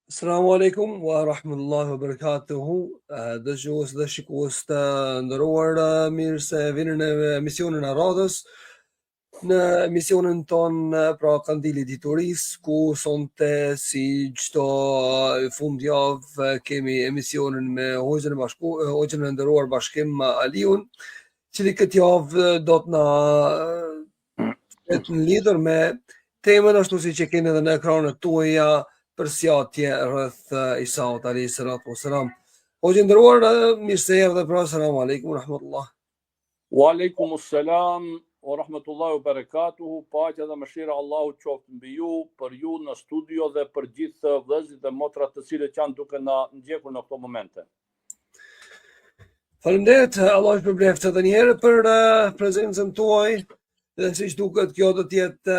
Assalamu alaikum wa rahmatullahi wa barakatuhu. Dëgjues dhe shikues të nderuar, mirë se vini në emisionin e radhës. Në emisionin ton pra Kandili i Diturisë, ku sonte si çdo fundjavë kemi emisionin me Hoxhën e nderuar Bashkim Aliun, cili këtë javë do të na jetë në lidhur me temën ashtu siç e keni edhe në ekranet tuaja, përshjatje rreth Isaut alayhi salatu wassalam. O gjendëruar, mirë se erdhe pra, selam aleikum rahmatullah. Wa alaikum assalam wa rahmatullahi wa barakatuhu. Paqja dhe mëshira e Allahut qoftë mbi ju, për ju në studio dhe për gjithë vëllezërit dhe motrat të cilët janë duke na ndjekur në këto momente. Faleminderit, Allah ju përbleft edhe një herë për prezencën tuaj, dhe siç duket kjo do të jetë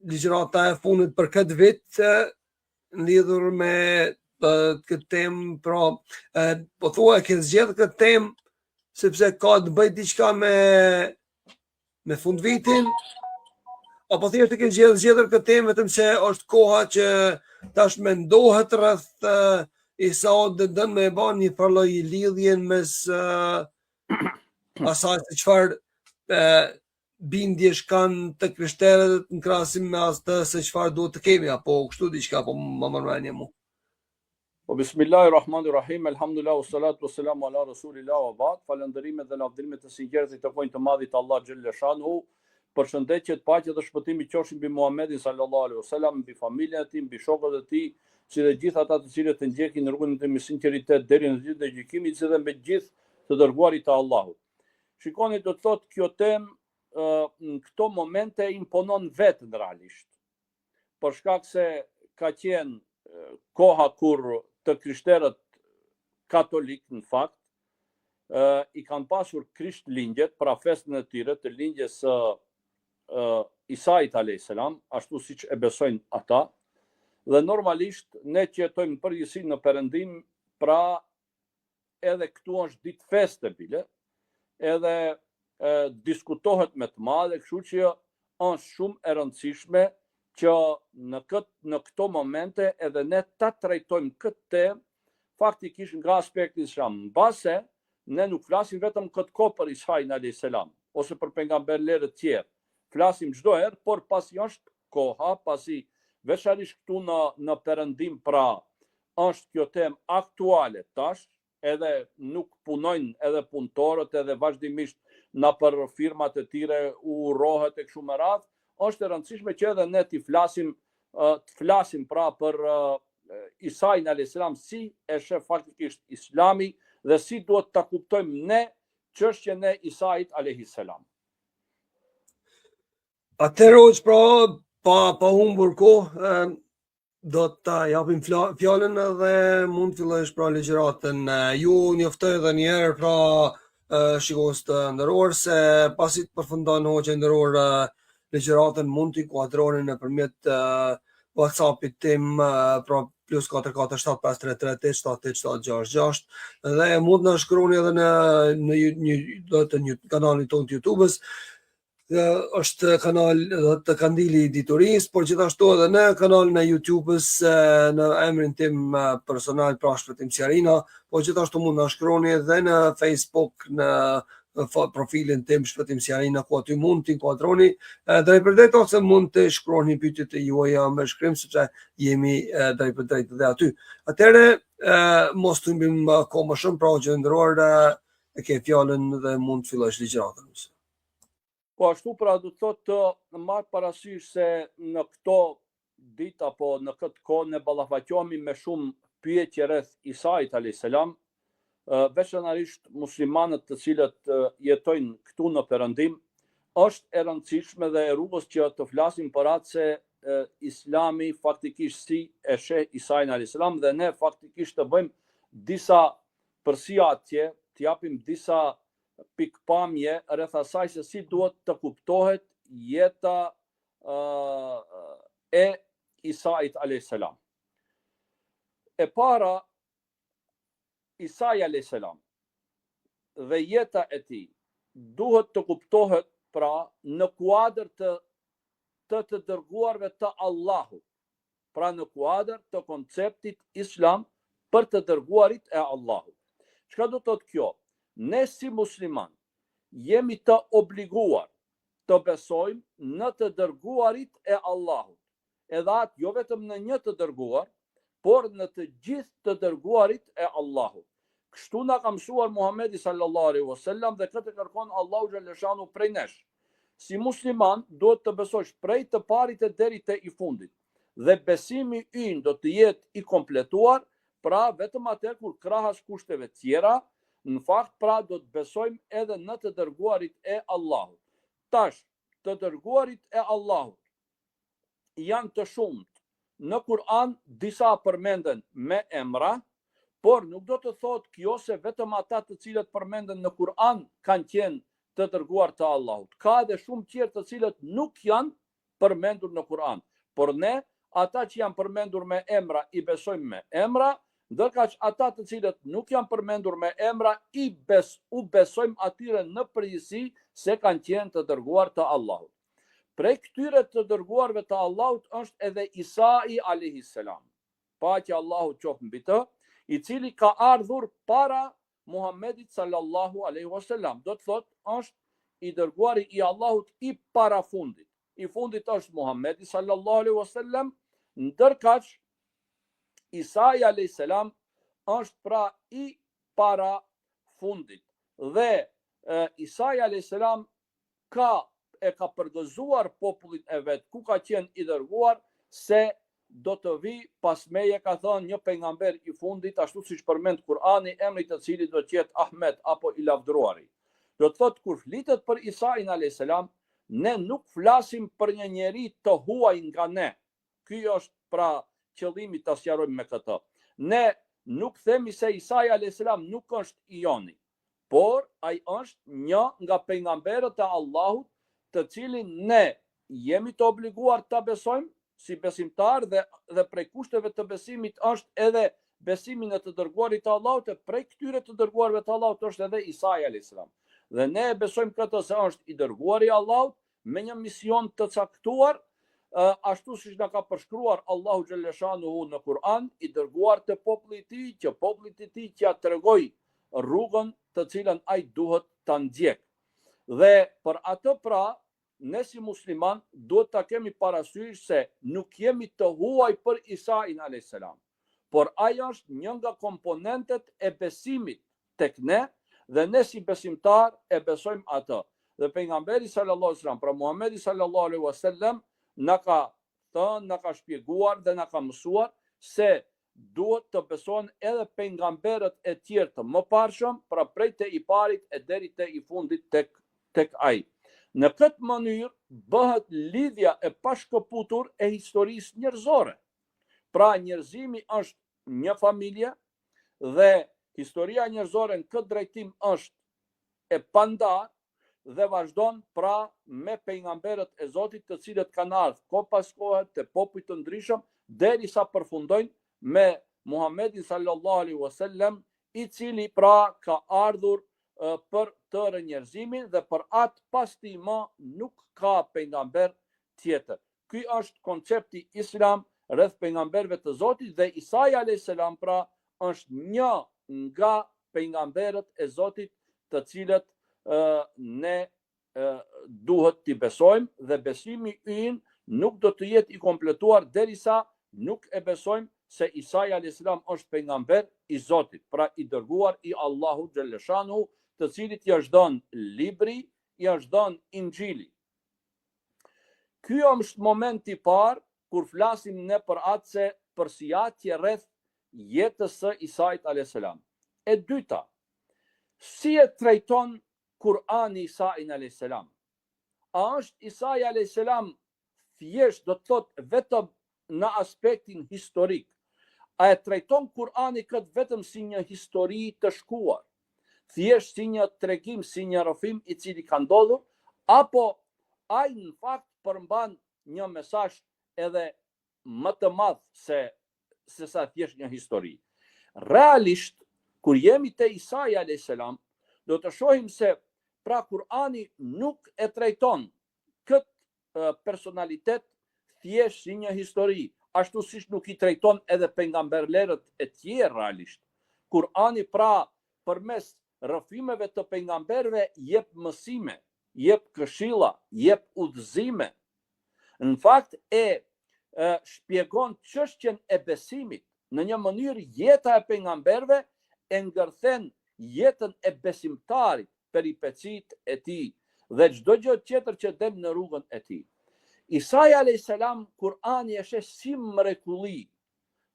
ligjërata e fundit për këtë vit në lidhur me këtë temë, pra po thua ke zgjedhë këtë temë sepse ka të bëjë diçka me fund vitin, apo thjesht e ke zgjedhur këtë temë vetëm se është koha që tash mendohet rreth Isaut dhe dënë me e ba një farloj lidhjen mes asaj se çfarë bindjesh kanë të krishterët në krahasim me atë se çfarë duhet të kemi, apo kështu diçka, apo më mërmenje mu. Po bismillahirrahmanirrahim, elhamdulillah, wassalatu wassalamu ala rasulillah wa ba'd. Falënderimet dhe lavdërimet e sinqertë i takojnë të madhit Allah xhelle shanhu. Përshëndetje, paqja dhe shpëtimi qofshin mbi Muhamedit sallallahu alaihi wasallam, mbi familjen e tij, mbi shokët e tij, si dhe gjithë ata të cilët të ndjekin në rrugën e tij me sinqeritet deri në ditën e gjykimit, si dhe me gjithë të dërguarit të Allahut. Shikoni, do të thotë kjo temë në këto momente imponon vetën realisht. Për shkak se ka qenë koha kur të krishterët katolik në fakt i kanë pasur krisht lindjet, pra festën e tyre të lindjes së Isait alayhis salam, ashtu siç e besojnë ata, dhe normalisht ne që jetojmë përgjithësi në Perëndim, pra edhe këtu është ditë feste bile, edhe diskutohet me të madhe, kështu që është shumë e rëndësishme që në këto momente edhe ne ta trajtojmë këtë temë faktikisht nga aspekti islam, mbase ne nuk flasim vetëm këtë kohë për Isain alayhis salam ose për pejgamberët të tjerë. Flasim çdo herë, por pasi është koha, pasi veçanërisht këtu në Perëndim, pra është kjo temë aktuale tash, edhe nuk punojnë edhe punëtorët, edhe vazhdimisht na për firmat e tyre u urrohet e kështu me radhë, është e rëndësishme që edhe ne të flasim pra për Isain alayhis salam, si e sheh faktikisht Islami dhe si duhet ta kuptojmë ne çështjen e Isait alayhis salam. Atëherë, pra pa humbur kohë, do të japim fjalën dhe mund të fillosh pra ligjëratën. Ju njoftoj edhe një herë pra shikues të nderuar se pasi të përfundon hoxha e nderuar ligjëratën, mund të inkuadroni nëpërmjet WhatsApp-it tim, pra +44753387766, dhe mund na shkruani edhe në kanalin tonë të YouTube-s. Është kanal të Kandili i Diturisë, por gjithashtu edhe në kanalin e YouTube-s në emrin tim personal, pra Shpëtim Sjarina, por gjithashtu mund na shkruani edhe në Facebook në profilin tim Shpëtim Sjarina, ku aty mund të inkuadroni drejtpërdrejt ose mund të shkruani pyetjet e juaja me shkrim, sepse jemi drejtpërdrejt edhe aty. Atëherë mos të humbim kohë më shumë, pra që ndëruar e ke fjalën dhe mund të fillosh ligjëratën. Po ashtu pra do të thotë të marrë parasysh se në këto ditë apo në këtë kohë ne ballafaqohemi me shumë pyetje rreth Isait alayhis salam, veçanërisht muslimanët të cilët jetojnë këtu në Perëndim, është e rëndësishme dhe e rrugës që të flasim për atë se Islami faktikisht si e sheh Isain alayhis salam, dhe ne faktikisht të bëjmë disa përshtatje, të japim disa pikpamje rreth asaj se si duhet të kuptohet jeta e Isait alayhis salam. E para, Isai alayhis salam dhe jeta e tij duhet të kuptohet pra në kuadër të dërguarve të Allahut. pra në kuadër të konceptit islam për të dërguarit e Allahut. Çka do të thotë kjo? Ne si musliman jemi të obliguar të besojmë në të dërguarit e Allahut. Edhe atë jo vetëm në një të dërguar, por në të gjithë të dërguarit e Allahut. Kështu na ka mësuar Muhamedi sallallahu alaihi wasallam dhe këtë kërkon Allahu xhaleshanu prej nesh. Si musliman duhet të besosh prej të parit e deri te i fundit. Dhe besimi ynë do të jetë i kompletuar, pra vetëm atë kur krahas kushteve tjera, në fakt pra do të besojmë edhe në të dërguarit e Allahut. Tash, të dërguarit e Allahut janë të shumët. Në Kur'an disa përmenden me emra, por nuk do të thotë kjo se vetëm ata të cilët përmenden në Kur'an kanë qenë të dërguar të Allahut. Ka edhe shumë tjerë të cilët nuk janë përmendur në Kur'an, por ne ata që janë përmendur me emra i besojmë me emra, ndërkaq ata të cilët nuk janë përmendur me emra u besojmë atyre në përgjithësi se kanë qenë të dërguar të Allahut. Prej këtyre të dërguarve të Allahut është edhe Isai alayhis salam, paqja Allahut qoftë mbi të, i cili ka ardhur para Muhammedit sallallahu alaihi wasallam. Do të thotë është i dërguari i Allahut i parafundit. I fundit është Muhammedi sallallahu alaihi wasallam, ndërkaq Isai alayhis salam është pra i parafundit. Dhe Isai alayhis salam e ka përgëzuar popullin e vet ku ka qenë i dërguar se do të vi pas meje, ka thënë, një pejgamber i fundit, ashtu siç përmend Kur'ani, emri i cilit do të jetë Ahmed apo i lavdëruari. Do të thotë kur flitet për Isai alayhis salam, ne nuk flasim për një njeri të huaj nga ne. Ky është pra qëllimi ta sqarojmë me këtë. Ne nuk themi se Isai alayhis salam nuk është i joni, por ai është një nga pejgamberët e Allahut, të cilin ne jemi të obliguar ta besojmë si besimtar dhe prej kushteve të besimit është edhe besimi në të dërguarit të Allahut, e prej këtyre të dërguarve të Allahut është edhe Isai alayhis salam. Dhe ne besojmë këtë se është i dërguari i Allahut me një mision të caktuar, ashtu siç na ka përshkruar Allahu xhaleshanuhu në Kur'an, i dërguar te populli i tij, që populli i tij t'ia tregoj rrugën të cilën ai duhet ta ndjek. Dhe për atë pra, ne si musliman duhet ta kemi parasysh se nuk jemi të huaj për Isai alayhis salam, por ai është një nga komponentet e besimit tek ne, dhe ne si besimtar e besojmë atë. Dhe pejgamberi sallallahu alaihi wasallam, pra Muhamedi sallallahu alaihi wasallam, na ka thënë, na ka shpjeguar dhe na ka mësuar se duhet të besohen edhe pejgamberët e tjerë të mëparshëm, pra prej te i parit e deri te i fundit tek ai. Në këtë mënyrë bëhet lidhja e pashkëputur e historisë njerëzore. Pra njerëzimi është një familje dhe historia njerëzore në këtë drejtim është e pandar dhe vazhdon pra me pejgamberët e Zotit, të cilët kanë ardhur kohë pas kohe te popuj të ndryshëm derisa përfundojnë me Muhammedin sallallahu alaihi wasallam, i cili pra ka ardhur për tërë njerëzimin dhe për atë pas tij më nuk ka pejgamber tjetër. Ky është koncepti islam rreth pejgamberëve të Zotit, dhe Isai alayhis salam pra është një nga pejgamberët e Zotit të cilët ne duhet t'i besojmë, dhe besimi ynë nuk do të jetë i kompletuar derisa nuk e besojmë se Isai alayhis salam është pejgamber i Zotit, pra i dërguar i Allahut xhaleshanu, të cilit i është dhënë libri, i është dhënë Injili. Ky është momenti i parë kur flasim ne për atë se përsiatje rreth jetës së Isait alayhis salam. E dyta, si e trajton Kur'ani Isai alayhis salam? A është Isai alayhis salam thjesht, do të thotë, vetëm në aspektin historik? A e trajton Kur'ani këtë vetëm si një histori të shkuar, thjesht si një tregim, si një rrëfim i cili ka ndodhur, apo ai në fakt përmban një mesazh edhe më të madh se sa thjesht një histori? Realisht, kur jemi te Isai alayhis salam, do të shohim se pra Kur'ani nuk e trajton këtë personalitet thjesht si një histori, ashtu siç nuk i trajton edhe pejgamberlerët e tjerë realisht. Kurani pra përmes rrëfimeve të pejgamberëve jep mësime, jep këshilla, jep udhëzime. Në fakt shpjegon çështjen e besimit në një mënyrë. Jeta e pejgamberëve e ngërthen jetën e besimtarit, peripecit e tij dhe çdo gjë tjetër që del në rrugën e tij. Isai a.s. Kurani e sheh si mrekulli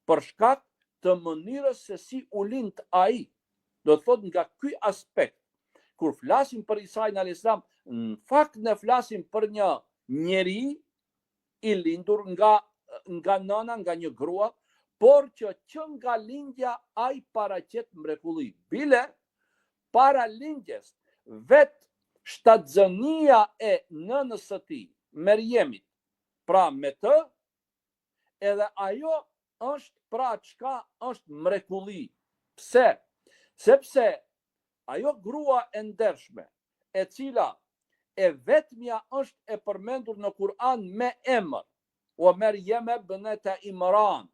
për shkak të mënyrës se si u lind ai. Do të thotë nga ky aspekt, kur flasim për Isain a.s., në fakt ne flasim për një njeri i lindur nga nëna, nga një grua, por që nga lindja ai paraqet mrekulli. Bile para lindjes vetë shtatzënia e nënës së tij, Merjemit, pra me të, edhe ajo është pra çka është mrekulli. Pse? Sepse ajo grua e ndershme, e cila e vetmja është e përmendur në Kur'an me emër, o Merjeme bënete Imran,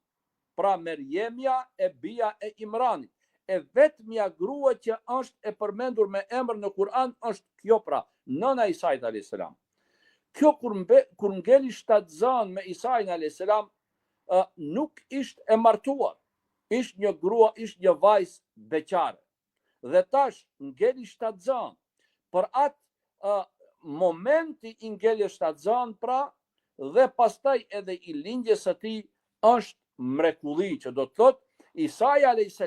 pra Merjemja e bia e Imranit, e vetmja grua që është e përmendur me emër në Kur'an është kjo, pra nëna e Isait a.s. Kjo kur ngeli shtatzën me Isain a.s., nuk ishte e martuar, ishte një grua, ishte një vajzë beqare. Dhe tash ngeli shtatzën, për atë momenti i ngeli shtatzën, pra, dhe pastaj edhe i lindjes së tij është mrekulli, që do të thotë Isai a.s.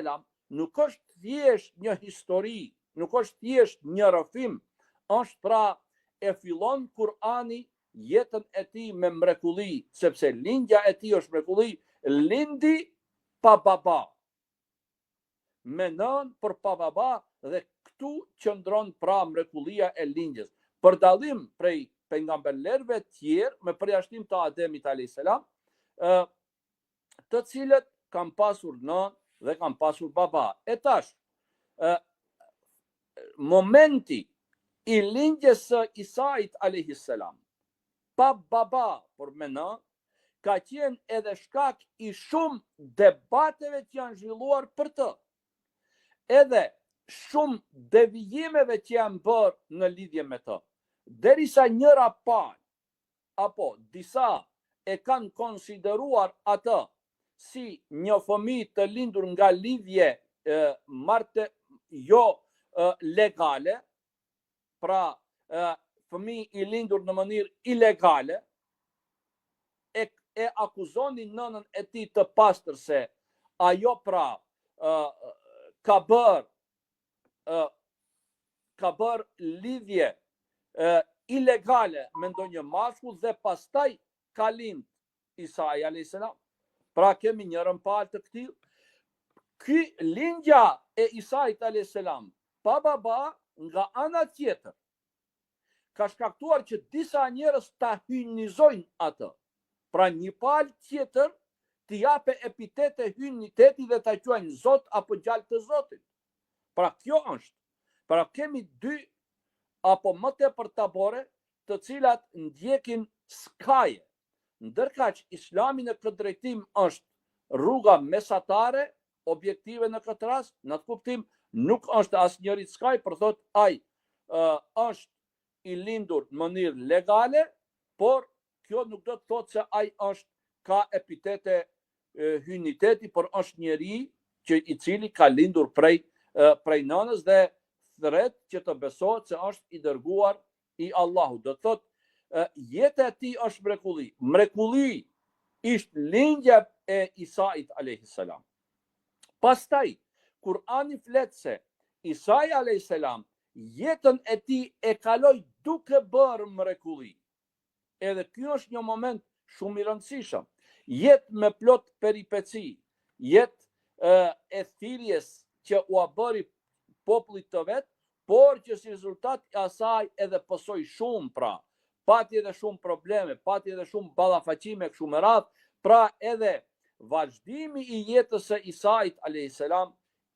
nuk është thjesht një histori, nuk është thjesht një rrëfim, është pra e fillon Kur'ani jetën e tij me mrekulli, sepse lindja e tij është mrekulli. Lindi pa baba, me nën për pa baba, dhe këtu qëndron pra mrekullia e lindjes. Për dallim prej pejgamberëve tjerë, me përjashtim të Ademit a.s., të cilët kanë pasur nën dhe kanë pasur baba. E tash, momenti i lindjes së Isait a.s., pa baba por me nën, ka qenë edhe shkak i shumë debateve që janë zhvilluar për të, edhe shumë devijimeve që janë bërë në lidhje me të, derisa njëra palë apo disa e kanë konsideruar atë si një fëmijë të lindur nga lidhje jo legale, pra fëmijë i lindur në mënyrë ilegale, e akuzonin nënën e tij të pastër se ajo pra ka bërë lidhje ilegale me ndonjë mashkull dhe pastaj ka lind Isai a.s. Pra kemi një rëmpal të këtij. Ky lindja e Isait a.s. pa baba, nga ana tjetër, ka shkaktuar që disa njerëz ta hynizojnë atë. Pra një palë tjetër t'i jape epitete hyniteti dhe ta quajnë Zot apo djalë të Zotit. Pra kjo është. Pra kemi dy apo më tepër tabore të cilat ndjekin skaje. Ndërkaq Islami në këtë drejtim është rruga mesatare, objektive në këtë rast, në të kuptim nuk është asnjëri skaj, për thot ai është i lindur në mënyrë legale, por kjo nuk do të thotë se ai ka epitete hyniteti, por është njeri që i cili ka lindur prej nënës dhe thret që të besohet se është i dërguar i Allahut. Do të thotë jeta e tij është mrekulli. Mrekulli ishte lindja e Isait a.s. Pastaj Kurani flet se Isai a.s. jetën e tij e kaloi duke bërë mrekulli. Edhe ky është një moment shumë i rëndësishëm. Jetë me plot peripeci, jetë e thirrjes që u bëri popullit të vet, por që si rezultat i asaj edhe pësoi shumë, pra pati edhe shumë probleme, pati edhe shumë ballafaqime kështu me radhë, pra edhe vazhdimi i jetës së Isait a.s.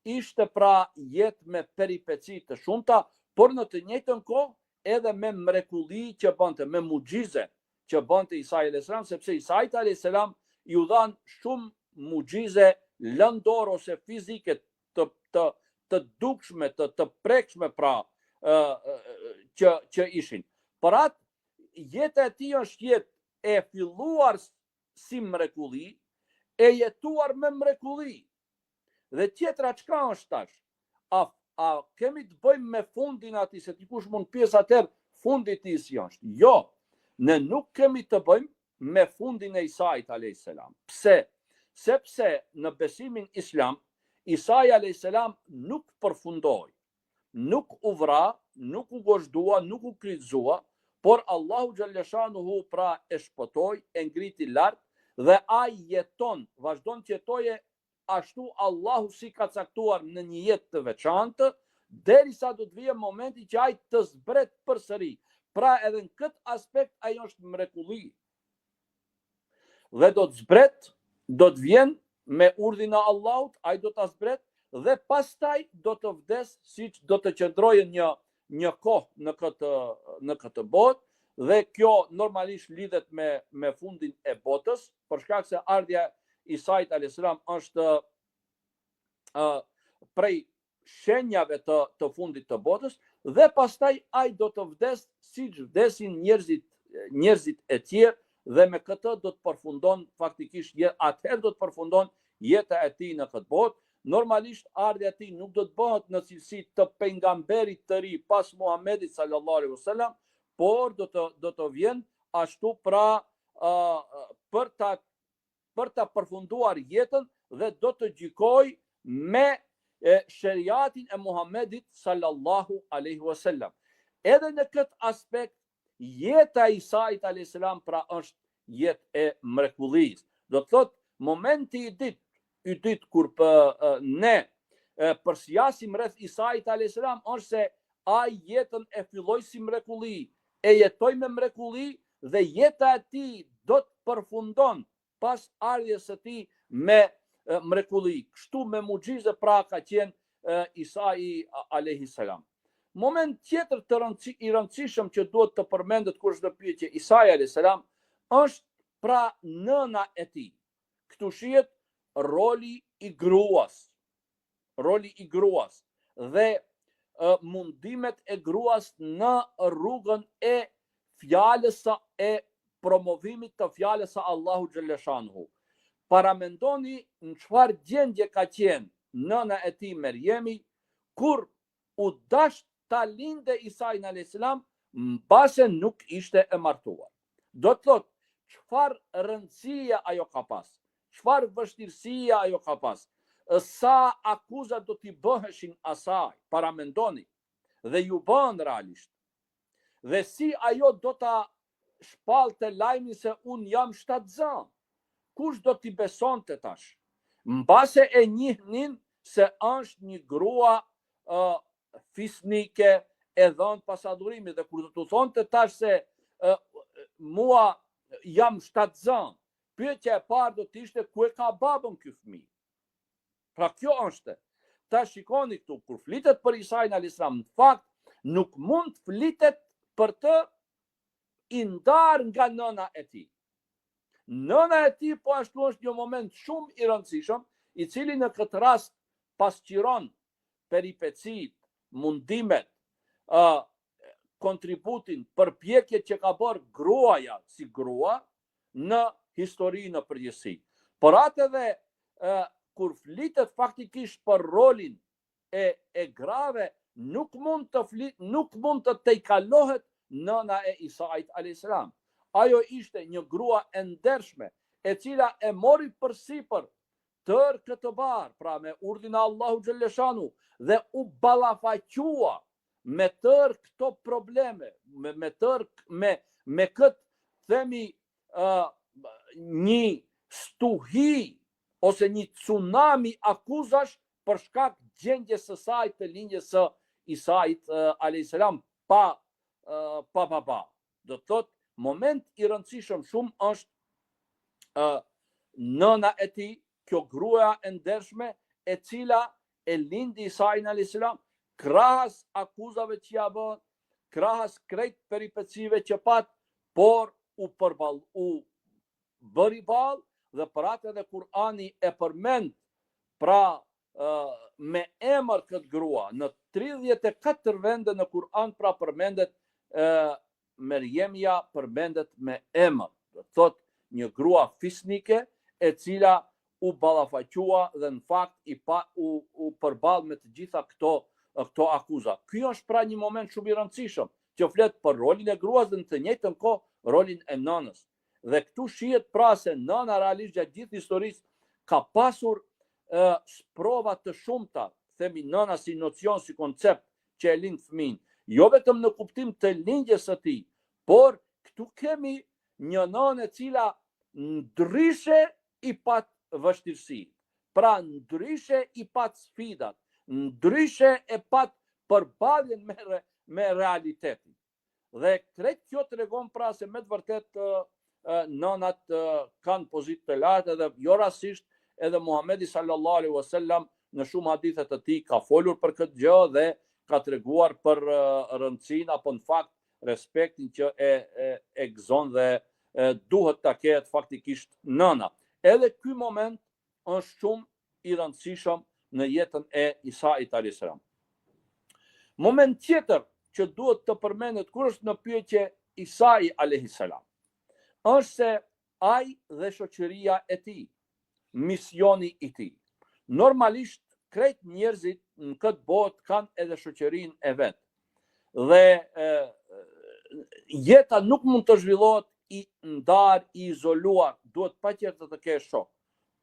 ishte pra jetë me peripeci të shumta, por në të njëjtën kohë edhe me mrekulli që bënte, me muxhize që bënte Isai a.s., sepse Isai a.s. ju dhanë shumë mucize lëndor ose fizike të dukshme, të prekshme pra që ishin. Për atë, jeta e tij është jetë e filluar si mrekulli, e jetuar me mrekulli. Dhe tjetra çka është tash? A kemi të bëjmë me fundin ati, se dikush mund pjesë atëherë fundit i si është? Jo, ne nuk kemi të bëjmë me fundin e Isait a.s. Pse? Sepse në besimin islam, Isai a.s. nuk përfundoi, nuk u vra, nuk u gozhdua, nuk u kryqëzua, por Allahu xhallashanuhu pra e shpëtoi, e ngriti lart dhe ai jeton, vazhdon të jetoje ashtu Allahu si ka caktuar në një jetë të veçantë, derisa do të vijë momenti që ai të zbret përsëri. Pra edhe në këtë aspekt ai është mrekulli. Dhe do të zbret, do të vjen me urdhin e Allahut, ai do ta zbret dhe pastaj do të vdes, siç do të qëndrojë një kohë në këtë botë, dhe kjo normalisht lidhet me fundin e botës, për shkak se ardhja Isait a.s. është prej shenjave të fundit të botës, dhe pastaj ai do të vdes siç vdesin njerëzit e tjerë, dhe me këtë do të përfundon faktikisht, atëherë do të përfundon jeta e tij në këtë botë. Normalisht ardhja e tij nuk do të bëhet në cilësi të pejgamberit të ri pas Muhamedit sallallahu alaihi wasallam, por do të vjen ashtu pra për ta përfunduar jetën dhe do të gjykoj me sheriatin e Muhamedit sallallahu alaihi wasallam. Edhe në këtë aspekt jeta e Isait alayhis salam pra është jetë e mrekullisë. Do të thotë momenti i dytë kur ne përsjasim rreth Isait alayhis salam është se ai jetën e filloi si mrekulli, e jetoi me mrekulli dhe jeta e tij do të përfundon pas ardhjes së tij me mrekulli. Kështu me mucize pra ka qenë Isai alayhis salam. Moment tjetër i rëndësishëm që duhet të përmendet kur çdo pyetje Isai alayhis salam është pra nëna e tij. Këtu shihet roli i gruas. Roli i gruas dhe mundimet e gruas në rrugën e fjalës e promovimit të fjalës së Allahu xhallashanuhu. Paramendoni në çfarë gjendje ka qenë nëna e tij Merjemi kur u dash ta linde Isai alayhis salam, mbase nuk ishte e martuar. Do të thotë çfarë rëndësie ajo ka pas, çfarë vështirësie ajo ka pas, sa akuzat do t'i bëheshin asaj, paramendoni, dhe ju bën realisht. Dhe si ajo do ta shpallte lajmin se un jam shtatzan. Kush do t'i besonte tash? Mbase e njihnin se është një grua fisnike e dhënë pasadurimit, dhe kur do t'u thonte tash se mua jam shtatzan, pyetja e parë do t'ishte ku e ka babën ky fëmijë. Pra kjo është. Ta shikoni këtu, kur flitet për Isai alayhis salam, në fakt nuk mund të flitet për të i ndar nga nëna e tij. Nëna e tij po ashtu është një moment shumë i rëndësishëm, i cili në këtë rast pasqiron peripecit, mundimet, kontributin, përpjekjet që ka bërë gruaja si grua në histori në përgjithësi. Por atë edhe kur flitet faktikisht për rolin e grave, nuk mund të tejkalohet nëna e Isait alayhis salam. Ajo ishte një grua e ndershme, e cila e mori përsipër tërë këtë barë, pra me urdhin e Allahu xhallashanuhu, dhe u ballafaqua me tërë këto probleme, me këtë themi një stuhi ose një tsunami akuzash për shkak gjendjes së saj të lindjes së Isait alayhis salam pa baba. Do të thotë moment i rëndësishëm shumë është nëna e tij, kjo grua e ndershme e cila e lindi Isai alayhis salam krahas akuzave që ja bën, krahas krejt peripecive që pat, por u bëri ballë dhe për atë edhe Kur'ani e përmend pra me emër këtë grua. Në 34 vende në Kur'an pra përmendet Merjemja përmendet me emër. Do të thotë një grua fisnike e cila u ballafaqua dhe në fakt u përball me të gjitha këto akuza. Ky është pra një moment shumë i rëndësishëm që flet për rolin e gruas dhe në të njëjtën kohë rolin e nënës. Dhe këtu shihet pra se nëna realisht gjatë gjithë historisë ka pasur sprova të shumta, themi nëna si nocion, si koncept që e lind fëmin, jo vetëm në kuptim të lindjes së tij, por këtu kemi një nënë e cila ndryshe i pat vështirësi, pra ndryshe i pat sfidat, ndryshe e pat përballjen me realitetin. Dhe krejt kjo tregon pra se me të vërtet nënat kanë pozitë të lartë edhe jo rastisht edhe Muhamedi sallallahu alaihi wasallam në shumë hadithe të tij ka folur për këtë gjë dhe ka treguar për rëndësinë apo në fakt respektin që e gëzon dhe duhet ta ketë faktikisht nëna. Edhe ky moment është shumë i rëndësishëm në jetën e Isait alayhis salam. Moment tjetër që duhet të përmendet kur është në pyetje Isai alayhis salam është se ai dhe shoqëria e tij, misioni i tij. Normalisht krejt njerëzit në këtë botë kanë edhe shoqërinë e vet. Dhe jeta nuk mund të zhvillohet i ndar, i izoluar, duhet patjetër të kesh shok.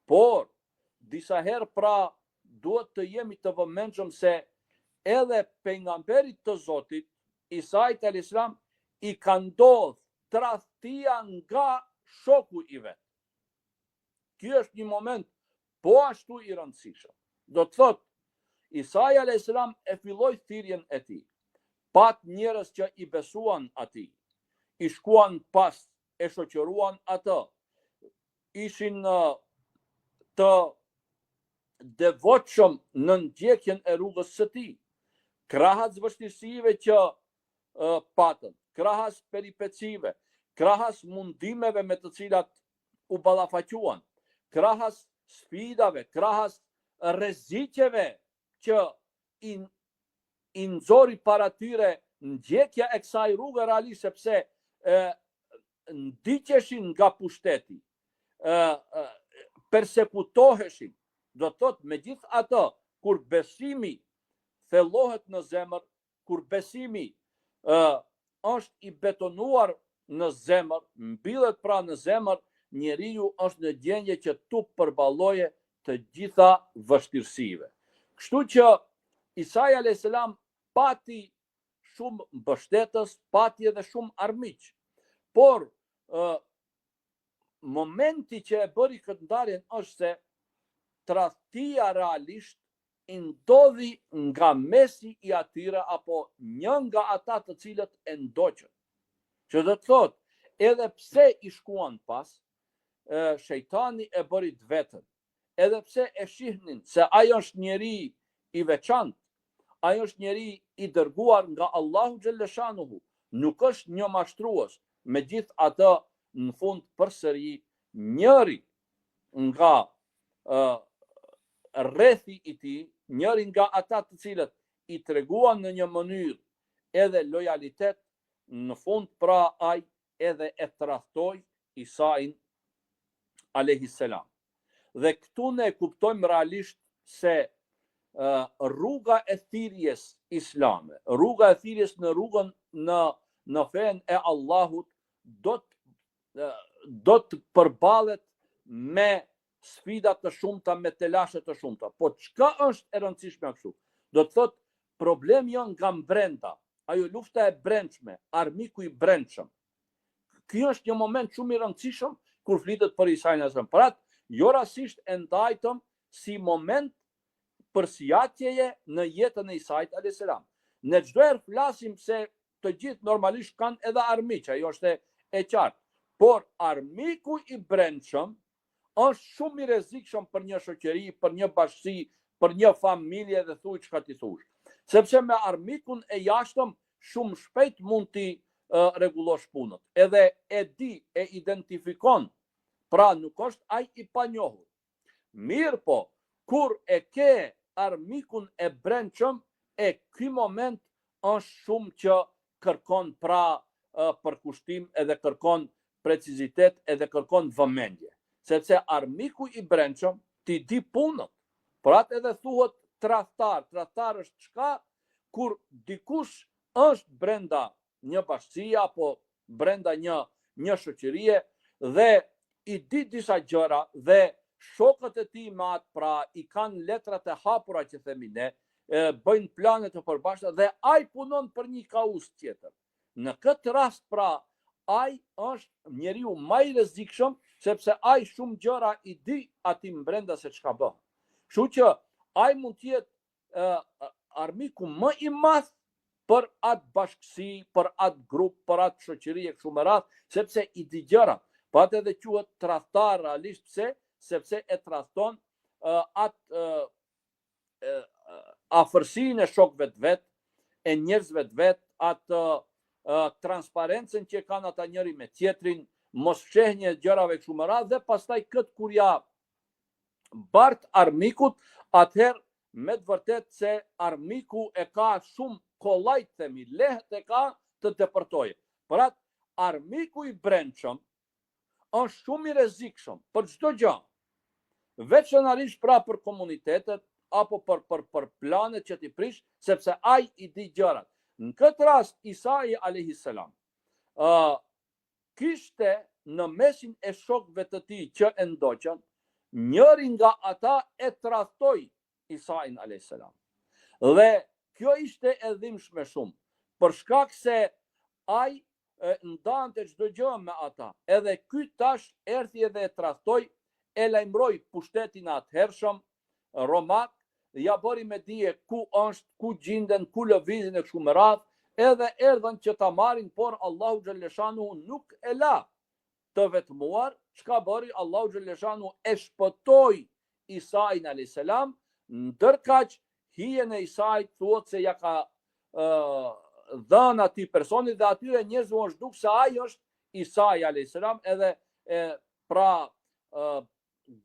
Por disa herë pra duhet të jemi të vëmendshëm se edhe pejgamberit të Zotit Isait alayhis salam i ka ndodhur tradhtia nga shoku i vet. Ky është një moment po ashtu i rëndësishëm. Do të thotë Isai alayhis salam e filloi thirrjen e tij. Pat njerëz që i besuan atij, i shkuan pas, e shoqëruan atë, ishin të devotshëm në ndjekjen e rrugës së tij, krahas vështirësive që patën, krahas peripecive, krahas mundimeve me të cilat u ballafaquan, krahas sfidave, krahas rreziqeve që i nxori para tyre ndjekja e kësaj rruge realisht sepse ndiqeshin nga pushteti, persekutoheshin. Do të thotë megjithatë kur besimi thellohet në zemër, kur besimi është i betonuar në zemër, mbillet pra në zemër, njeriu është në gjendje që tu përballoje të gjitha vështirësive. Kështu që Isai alayhis salam pati shumë mbështetës, pati edhe shumë armiq. Por momenti që e bëri këtë ndarjen është se tradhtia realisht i ndodhi nga mesi i atyre apo një nga ata të cilët e ndoqën. Që do të thotë, edhe pse i shkuan pas, shejtani e bëri të vetën. Edhe pse e shihnin se ai është njeri i veçantë, ai është njeri i dërguar nga Allahu xhalla shanuhu, nuk është një mashtrues. Megjithatë, në fund përsëri njëri nga rrethi i tij, njëri nga ata të cilët i treguan në një mënyrë edhe lojalitet, në fund pra ai edhe e tradhtoi Isain alayhis salam. Dhe këtu ne kuptojmë realisht se rruga e thirrjes islame, rruga e thirrjes në rrugën në fen e Allahut do të përballet me sfida të shumta, me telashe të shumta. Po çka është e rëndësishme këtu? Do të thotë problemi jo nga brenda, ajo lufta e brendshme, armiku i brendshëm. Ky është një moment shumë i rëndësishëm kur flitet për Isain alayhis salam. Pra, jo rastisht e ndajtëm si moment për sjatjeje në jetën e Isait alayhis salam. Ne çdo herë flasim se të gjithë normalisht kanë edhe armiq, ajo është e qartë. Por armiku i brendshëm është shumë i rrezikshëm për një shoqëri, për një bashkësi, për një familje dhe thuaj çka ti thuash. Sepse me armikun e jashtëm shumë shpejt mund ti rregullosh punën. Edhe e di, e identifikon Pra nuk është ai I panjohur. Mirë po, kur e ke armikun e brendshëm, ky moment është shumë që kërkon pra përkushtim edhe kërkon precizitet edhe kërkon vëmendje. Sepse armiku I brendshëm ti di punën. Por atë edhe thuhet tradhtar. Tradhtar është çka? Kur dikush është brenda një bashkësie apo brenda një shoqërie dhe I di disa gjëra dhe shokët e tij me atë pra I kanë letrat e hapura që themi ne, bëjnë plane të përbashkëta dhe ai punon për një kauz tjetër. Në këtë rast pra ai është njeriu më I rrezikshëm sepse ai shumë gjëra I di aty brenda se çka bën. Kështu që ai mund të jetë armiku më I madh për atë bashkësi, për atë grup, për atë shoqëri e kështu me radhë, sepse I di gjëra. Po atë edhe quhet tradhtar realisht pse? Sepse e tradhton atë afërsinë e shokëve të vet, e njerëzve të vet, atë transparencën që kanë ata njëri me tjetrin, mos fshehje e gjërave kështu me radhë dhe pastaj këtë kur ja bart armikut, atëherë me të vërtet se armiku e ka shumë kollaj themi, lehet e ka të depërtojë. Por atë armiku I brendshëm është shumë I rrezikshëm për çdo gjë. Veçanërisht pra për komunitetet apo për planet që ti prish, sepse ai I di gjërat. Në këtë rast Isai alayhis salam kishte në mesin e shokëve të tij që e ndoqën, njëri nga ata e tradhtoi Isain alayhis salam. Dhe kjo ishte e dhimbshme shumë, për shkak se ai ndante çdo gjë me ata. Edhe ky tash erdhi edhe e tradhtoi, e lajmëroi pushtetin atëhershëm romak, ja bëri me dije ku është, ku gjenden, ku lëvizin e kështu me radhë, edhe erdhën që ta marrin, por Allahu xhaleshanu nuk e la të vetmuar. Çka bëri? Allahu xhaleshanu e shpëtoi Isain alayhis salam, ndërkaq hijen e Isait thuhet se ja ka dhënë atij personit dhe atyre njerëzve u zhduk se ai është Isai alayhis salam, edhe pra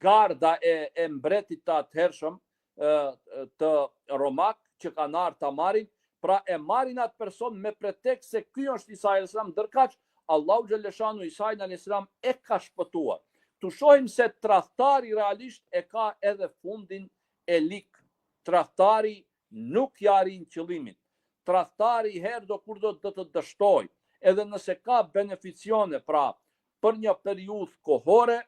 garda e mbretit të atëhershëm të romak që kanë ardhur ta marrin, pra e marrin atë person me pretekst se ky është Isai alayhis salam, ndërkaq Allahu xhaleshanu Isain alayhis salam e ka shpëtuar. Tu shohim se tradhtari realisht e ka edhe fundin e lik. Tradhtari nuk ja arrin qëllimin. Tradhtari herë do kur do të dështoj, edhe nëse ka beneficione pra për një periudhë kohore,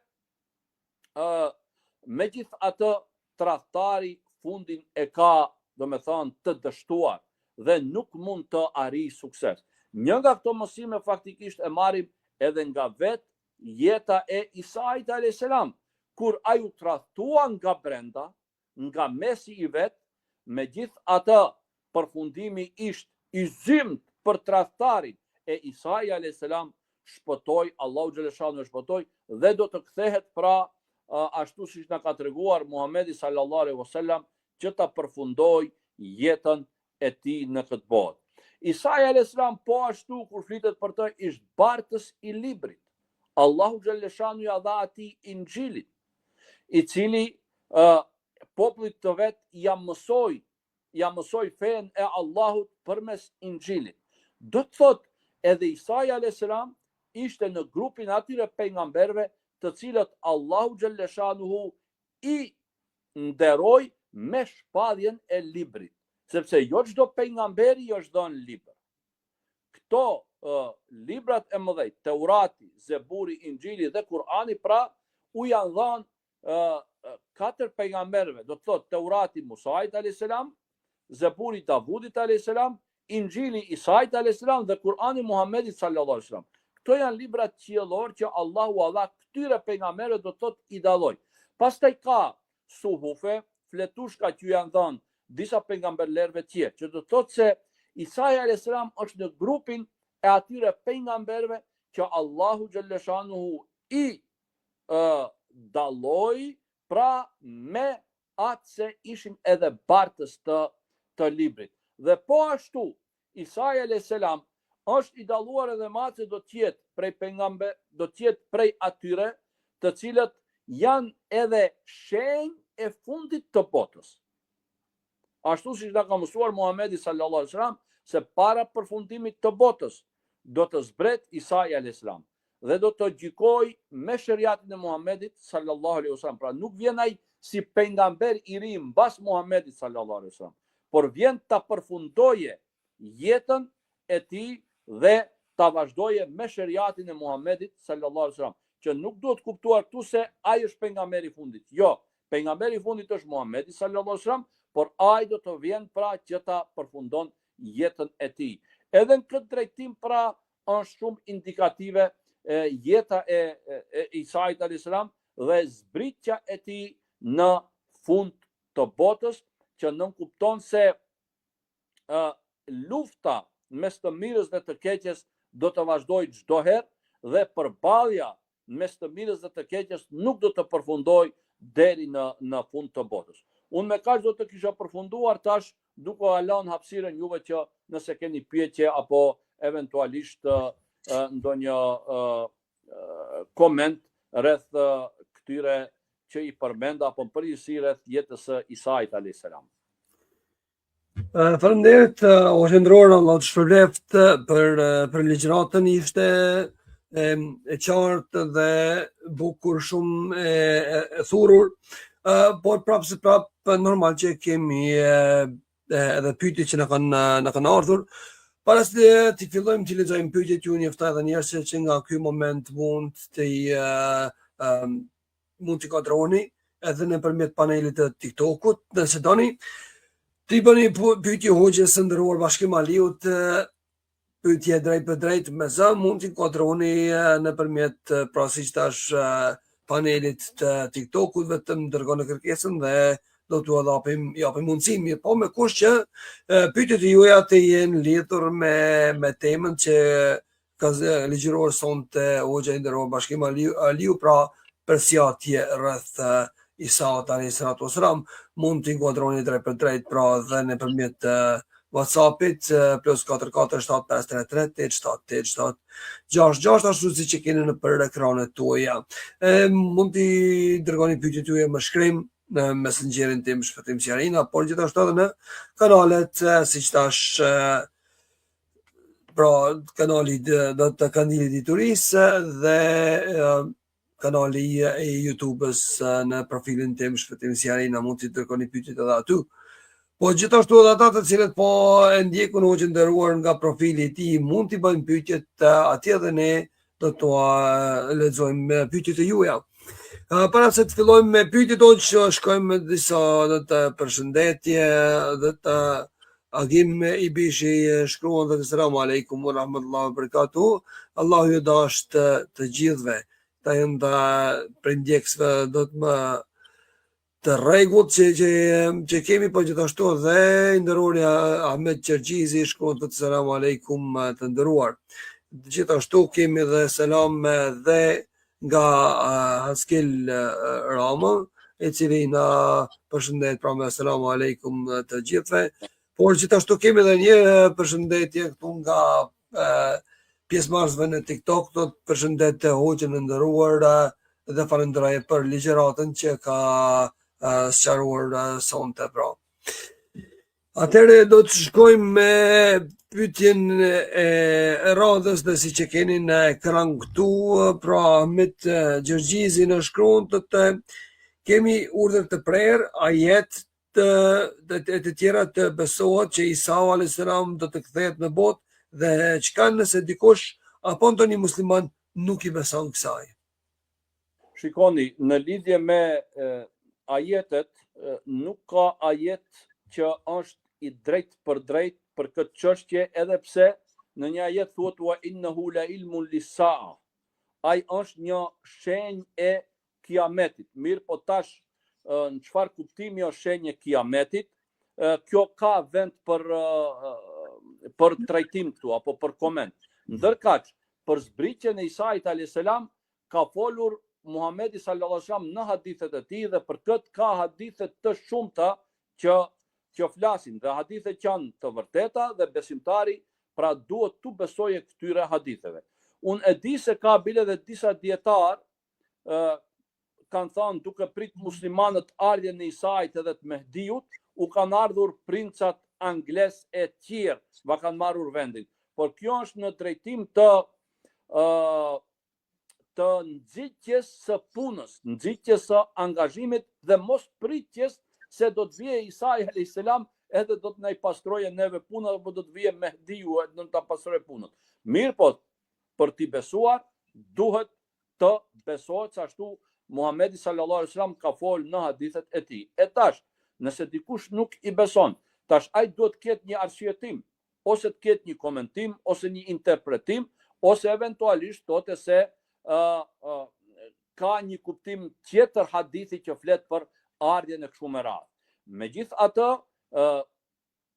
megjithatë tradhtari fundin e ka, do me thënë, të dështuar dhe nuk mund të arrijë sukses. Një nga këto mësime faktikisht e marrim edhe nga vetë jeta e Isait alayhis salam, kur ai u tradhtua nga brenda, nga mesi I vet, megjithatë përfundimi ishte I zymt për tradhtarin e Isai alayhis salam shpëtoi, Allahu xhaleshanu e shpëtoi dhe do të kthehet pra ashtu siç na ka treguar Muhamedi sallallahu alaihi wasallam që ta përfundoi jetën e tij në këtë botë. Isai alayhis salam po ashtu kur flitet për të ishte bartës I librit. Allahu xhaleshanu ja dha atij Injilin, I cili popullit të vet ja mësoi fen e Allahut përmes Injilit. Do të thotë edhe Isai alayhis salam ishte në grupin atyre pejgamberëve të cilët Allahu xhaleshanuhu I nderoi me shpadhjen e librit, sepse jo çdo pejgamberi I është dhënë libër. Këto librat e mëdhej, Teurati, Zeburi, Injili dhe Kurani pra u janë dhënë 4 pejgamberëve, do të thotë Teurati Musait alayhis salam, Zeburi Davudit alayhis salam, Injili Isait alayhis salam dhe Kurani Muhamedit sallallahu alaihi wasallam. Këto janë librat qiellor që Allahu dha këtyre pejgamberëve, do të thotë I dalloi. Pastaj ka suhufe, fletushka që janë dhënë disa pejgamberlerëve tjerë, që do të thotë se Isai alayhis salam është në grupin e atyre pejgamberëve që Allahu xhaleshanuhu I dalloi pra me atë se ishin edhe bartës të librit. Dhe po ashtu Isai alayhis salam është I dalluar edhe me atë se do të jetë prej pejgamber, do të jetë prej atyre të cilët janë edhe shenjë e fundit të botës. Ashtu siç na ka mësuar Muhamedi sallallahu alaihi wasallam se para përfundimit të botës do të zbret Isa alayhis salam dhe do të gjykoj me shariatin e Muhamedit sallallahu alaihi wasallam. Pra nuk vjen ai si pejgamber i ri mbas Muhamedit sallallahu alaihi wasallam, por vjen ta përfundoje jetën e tij dhe ta vazhdoje me shariatin e Muhamedit sallallahu alaihi wasallam, që nuk duhet kuptuar këtu se ai është pejgamberi i fundit. Jo, pejgamberi i fundit është Muhamedi sallallahu alaihi wasallam, por ai do të vjen pra që ta përfundon jetën e tij. Edhe në këtë drejtim pra është shumë indikative jeta e Isait alayhis salam dhe zbritja e tij në fund të botës, që nënkupton se lufta mes të mirës dhe të keqes do të vazhdojë çdo herë dhe përballja mes të mirës dhe të keqes nuk do të përfundojë deri në fund të botës. Unë me kaq do të kisha përfunduar tash, duke lënë hapësirën juve që nëse keni pyetje apo eventualisht ndonjë koment rreth këtyre që i përmenda apo përgjithësi rreth jetës së Isait alayhis salam. Faleminderit, o qendror, Allah të shpërbleft për ligjëratën, ishte e qartë dhe bukur, shumë e thurur, por prapë normal që kemi edhe pyetje që na kanë ardhur. Para se të fillojmë të lexojmë pyetjet, ju njoftoj edhe njerëz që nga ky moment mund t'i kontrolloni edhe nëpërmjet panelit të TikTokut, nëse doni. Ti bëni pyetje hoxhës së nderuar Bashkim Aliut, pyetje drejt për drejt me zë, mund t'i kontrolloni nëpërmjet pra siç tash panelit të TikTokut, vetëm dërgoni kërkesën dhe do t'u japim mundësi, po me kush që pyetjet e juaja të jenë lidhur me temën që ka ligjëror sonte hoxha i nderuar Bashkim Aliu, pra përshjatje rreth Isaut alayhis salam. Mund t'i inkuadroni drejt për drejt, pra dhe nëpërmjet WhatsAppit +44 753 878 867 ashtu siç e keni nëpër ekranet tuaja. Mund t'i dërgoni pyetjet tuaja me shkrim në messengerin tim Shpëtim Sjarina, por gjithashtu edhe në kanalet siç tash pra kanali të Kandilit i Turisë dhe kanali i YouTube-s në profilin tim Shpëtim Sjarina, mund t'i dërgoni pyetjet edhe aty. Po gjithashtu edhe ata të cilët po e ndjekun hoxhën nderuar nga profili i tij, mund t'i bëjnë pyetjet atje dhe ne do t'ua lexojmë pyetjet e juaja. Para se të fillojmë me pyetjet tonë, që shkojmë me disa të përshëndetje dhe të Agim i Bishi shkruan dhe selamu alaikum wa rahmatullahi wa barakatuh. Allahu ju dasht të gjithve, ta jenë për ndjekësve do të më të rregullt që kemi, po gjithashtu dhe nderuari Ahmed Qergjizi shkruan dhe selamu alaikum të nderuar. Gjithashtu kemi dhe selam dhe nga Haskil Rama, i cili na përshëndet, pra me selamu alaikum të gjithve. Por gjithashtu kemi edhe një përshëndetje këtu nga pjesëmarrësve në TikTok, do të përshëndet hoxhën e nderuar dhe falenderoj për ligjëratën që ka sqaruar sonte, pra. Atëherë do të shkojmë me pyetjen e radhës, dhe siç e keni në ekran këtu, pra Ahmet Qergjizi në shkruan të kemi urdhër të prerë ajet të tjera të besohet që Isa alayhis salam do të kthehet në botë, dhe çka nëse dikush apo ndonjë musliman nuk i beson kësaj? Shikoni, në lidhje me ajetet, nuk ka ajet që është i drejt për drejt për këtë çështje, edhe pse në një ajet thuhet wa innahu la ilmun lis-sa'a. Ai është një shenjë e kiametit. Mirë, po tash në çfarë kuptimi është shenjë e kiametit? Kjo ka vend për trajtim këtu apo për koment. Ndërkaq, për zbritjen e Isait alayhis salam ka folur Muhamedi sallallahu alaihi wasallam në hadithet e tij, dhe për këtë ka hadithe të shumta që flasin, dhe hadithet që janë të vërteta dhe besimtari pra duhet të besojë këtyre haditheve. Unë e di se ka bile dhe disa dietar kanë thënë duke prit muslimanët ardhjen e Isait edhe të Mehdiut, u kanë ardhur princat angles e tjerë, va kanë marrur vendin. Por kjo është në drejtim të nxitjes së punës, nxitjes së angazhimit dhe mos pritjes se do të vijë Isa alayhis salam edhe do të na i pastrojë neve punën apo do të vijë Mehdiu edhe do të ta pastrojë punën. Mirë po, për t'i besuar duhet të besohet se ashtu Muhamedi sallallahu alaihi wasallam ka folë në hadithet e tij. E tash, nëse dikush nuk i beson, tash ai duhet të ketë një arsyetim, ose të ketë një komentim, ose një interpretim, ose eventualisht thotë se ka një kuptim tjetër hadithi që flet për ardhjen e kështu me radhë. Megjithatë,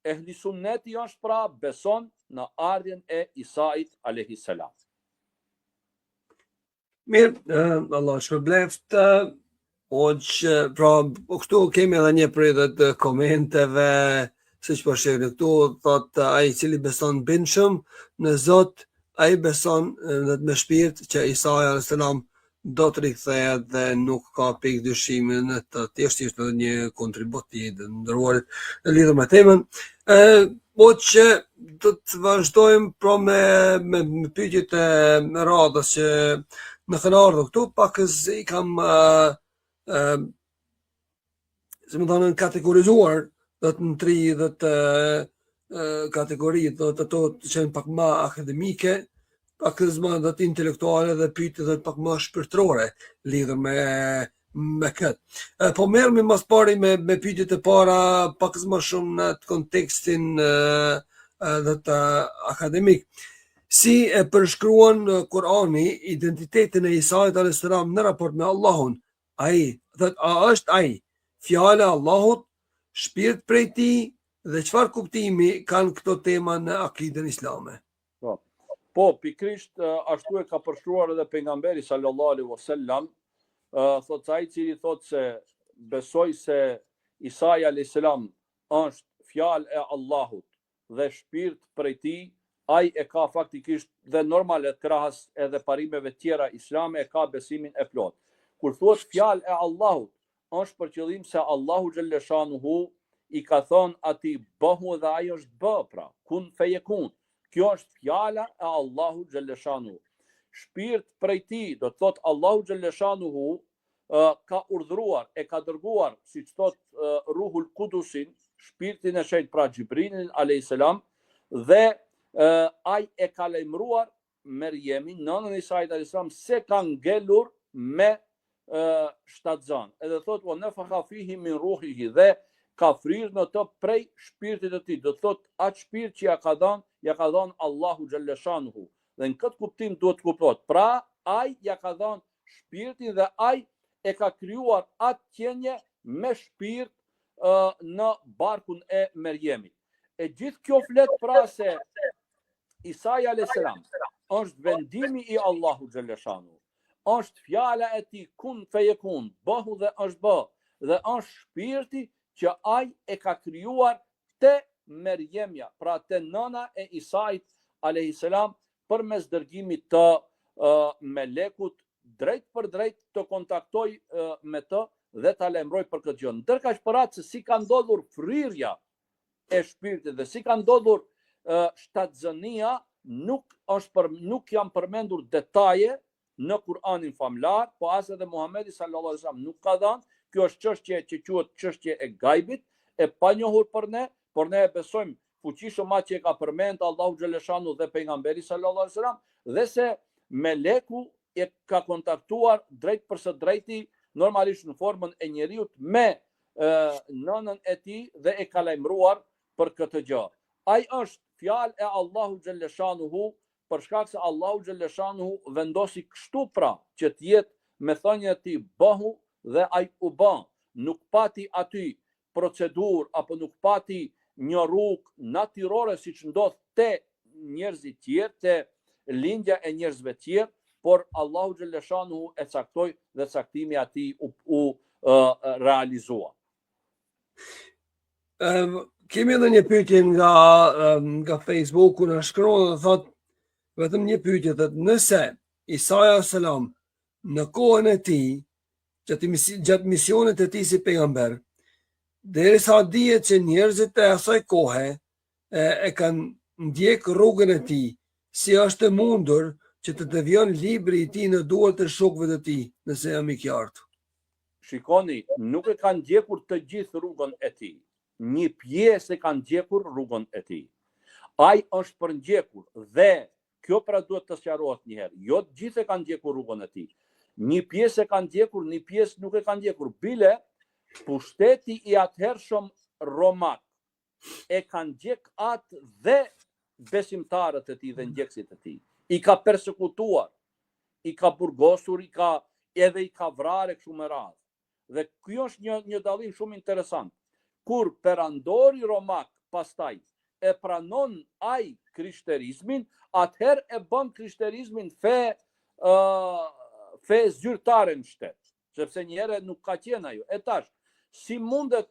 ehli sunneti është pra beson në ardhjen e Isait alayhis salam. Mirë, Allah shpërbleft. Pra, këtu kemi edhe një prej të komenteve, siç po shihni këtu, thotë ai i cili beson bindshëm në Zot, ai beson me shpirt që Isa alayhis salam do të rikthehet dhe nuk ka pikë dyshimi në të. Thjesht është një kontribut i ndëruarit në lidhur me temën. Po që do të vazhdojmë pra me pyetjet e radhës që në kanë ardhur këtu, pakës i kam se më thonë kategorizuar dhe të në 30 kategori, dhe të to të qenë pak ma akademike, pak më dhe të intelektuale dhe pyetje dhe pak më shpirtërore lidhur me këtë. Po merremi mas pari me pyetjet e para pak më shumë në kontekstin dhe të akademik. Si e përshkruan Kurani identitetin e Isait alayhis salam në raport me Allahun? A është ai fjala e Allahut, shpirt prej tij, dhe çfarë kuptimi kanë këto tema në akiden islame? Po, pikrisht ashtu e ka përshkruar edhe pejgamberi sallallahu alaihi wasallam, thotë ai i cili thotë se besoj se Isa alayhis salam është fjalë e Allahut dhe shpirt prej tij, ai e ka faktikisht dhe normal e krahas edhe parimeve tjera islame e ka besimin e plot. Kur thuhet fjalë e Allahut, është për qëllim se Allahu xhalleshanuhu i ka thonë atij bëhu dhe ai është bë, pra kun feyekun. Kjo është fjala e Allahu xhalleshanuhu. Shpirt prej tij, do të thotë Allahu xhalleshanuhu ka urdhëruar, e ka dërguar, siç thotë Ruhul Kudusin, shpirtin e shenjtë, pra Xhibrilin alayhis salam, dhe ai e ka lajmëruar Merjemin, nënën e Isait alayhis salam, se ka ngelur me shtatzan. Edhe thotë wa nafakha fihi min ruhihi, dhe ka frirë në të prej shpirtit të tij. Do të thotë atë shpirt që ja ka dhënë Allahu xhalleshanuhu. Dhe në këtë kuptim duhet të kuptohet. Pra, ai ja ka dhënë shpirtin dhe ai e ka krijuar atë qenie me shpirt në barkun e Merjemit. E gjithë kjo flet pra se Isa alayhis salam është vendimi i Allahu xhalleshanuhu. Është fjala e tij kun feyekun, bëhu dhe është bë, dhe është shpirti që ai e ka krijuar te Merjemja, pra te nëna e Isait alayhis salam, përmes dërgimit të melekut drejt për drejt të kontaktoj me të dhe ta lajmëroj për këtë gjë. Ndërkaq për atë se si ka ndodhur frirja e shpirtit dhe si ka ndodhur shtatzënia, nuk janë përmendur detaje në Kur'anin famlar, po as edhe Muhamedi sallallahu alaihi wasallam nuk ka dhënë. Kjo është çështje që quhet çështje e gajbit, e panjohur për ne, por ne e besojmë fuqishëm atë që e ka përmend Allahu xhaleshanu dhe pejgamberi sallallahu alaihi wasallam, dhe se meleku e ka kontaktuar drejt për së drejti, normalisht në formën e njeriut, me nënën e tij dhe e ka lajmëruar për këtë gjë. Ai është fjalë e Allahu xhaleshanuhu, për shkak se Allahu xhaleshanuhu vendosi kështu pra që të jetë me thënien e tij bëhu dhe ai u bë. Nuk pati aty procedurë apo nuk pati një rrugë natyrore siç ndodh te njerëzit tjerë, te lindja e njerëzve tjerë, por Allahu xhaleshanuhu e caktoi dhe caktimi i atij u realizua. Kemi edhe një pyetje nga Facebooku, na shkruan dhe thot vetëm një pyetje, thotë nëse Isa alayhis salam në kohën e tij gjatë misionit e tij si pejgamber, derisa dihet që njerëzit e asaj kohe e kanë ndjek rrugën e tij, si është e mundur që të devion libri i tij në duart e shokëve të tij, nëse jam i qartë. Shikoni, nuk e kanë ndjekur të gjithë rrugën e tij. Një pjesë e kanë ndjekur rrugën e tij. Ai është përndjekur dhe kjo pra duhet të sqarohet një herë. Jo të gjithë e kanë ndjekur rrugën e tij. Një pjesë e kanë ndjekur, një pjesë nuk e kanë ndjekur. Bile pushteti i atëhershëm romak e kanë ndjek atë dhe besimtarët e tij dhe ndjekësit e tij. I ka persekutuar, i ka burgosur, i ka vrarë kështu me radhë. Dhe ky është një dallim shumë interesant. Kur perandori romak pastaj e pranon ai krishterizmin, atëherë e bën krishterizmin fe zyrtare në shtet, sepse një herë nuk ka qenë ajo. E tash, si mundet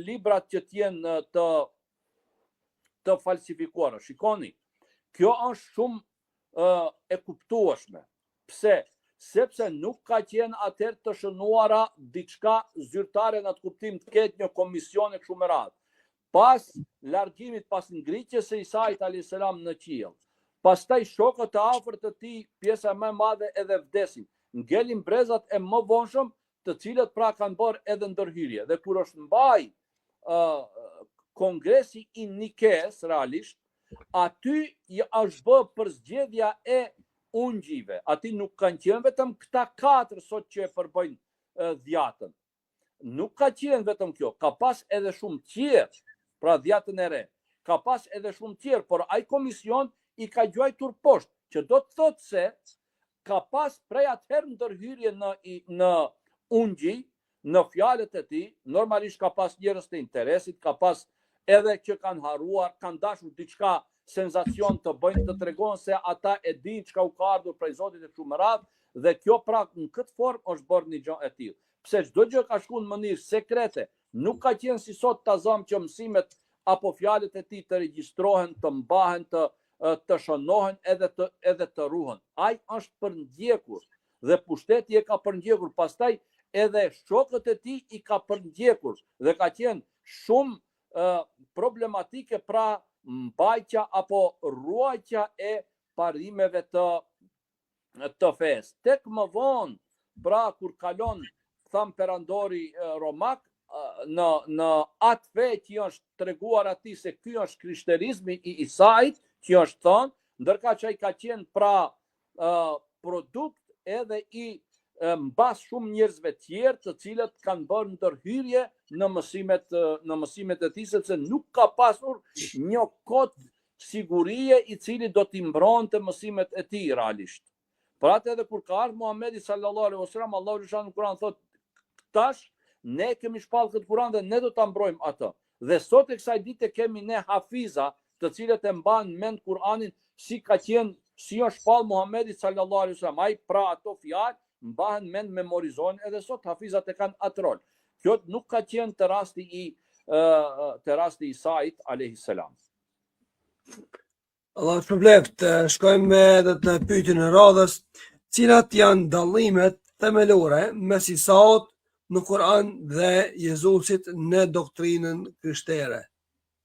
librat që t'jenë të falsifikuara? Shikoni, kjo është shumë e kuptueshme. Pse? Sepse nuk ka qenë atëherë të shënuara diçka zyrtare në atë kuptim të ketë një komision e kështu me radhë. Pas largimit, pas ngritjes së Isait alayhis salam në qiell, pastaj shokët e afërt të tij, pjesa më e madhe edhe vdesin. Ngelin brezat e më vonshëm, të cilët pra kanë bërë edhe ndërhyrje. Dhe kur është mbaj kongresi i Nikes, realisht, aty është bë përzgjedhja e ungjive. Aty nuk kanë qenë vetëm këta 4 sot që e përbëjnë dhjatën. Nuk ka qenë vetëm kjo, ka pas edhe shumë tjerë, pra dhjatën e re. Ka pas edhe shumë tjerë, por ai komision i ka gjuajtur poshtë, që do të thotë se ka pas prej atëherë ndërhyrje në ungji, në fjalët e tij, normalisht ka pas njerëz të interesit, ka pas edhe që kanë harruar, kanë dashur diçka senzacion të bëjnë, të tregojnë se ata e dinë çka u ka ardhur prej Zotit e kështu me radhë, dhe kjo pra në këtë formë është bërë një gjë e tillë. Pse çdo gjë ka shkuar në mënyrë sekrete, nuk ka qenë si sot ta zëm që mësimet apo fjalët e tij të regjistrohen, të mbahen, të shënohen edhe të ruhen. Ai është përndjekur dhe pushteti e ka përndjekur, pastaj edhe shokët e tij i ka përndjekur dhe ka qenë shumë problematike pra mbajtja apo ruajtja e parimeve të fesë. Tek më vonë, pra kur kalon, tham perandori romak, në atë fe që është treguar atij se ky është krishterizmi i Isait, që është thënë, ndërka që ai ka qenë pra produkt edhe i mbas shumë njerëzve tjerë të cilët kanë bërë ndërhyrje në mësimet e tij, sepse nuk ka pasur një kod sigurie i cili do t'i mbronte mësimet e tij realisht. Por atë edhe kur ka ardhur Muhamedi sallallahu alaihi wasallam, Allahu xhallahu në Kur'an thotë, tash ne kemi shpallë këtë Kur'an dhe ne do ta mbrojmë atë. Dhe sot e kësaj dite kemi ne hafiza, të cilët e mbajnë mend Kur'anin si ka qenë, si është shpallë Muhamedi sallallahu alaihi wasallam. Ai pra ato fjalë mbahen mend, memorizohen, edhe sot hafizat e kanë atë rol. Kjo nuk ka qenë të rasti i Isait alayhis salam. Allah të shpëleft, shkojmë edhe të pyetjen e radhës, cilat janë dallimet themelore mes Isaut në Kur'an dhe Jezusit në doktrinën krishtere?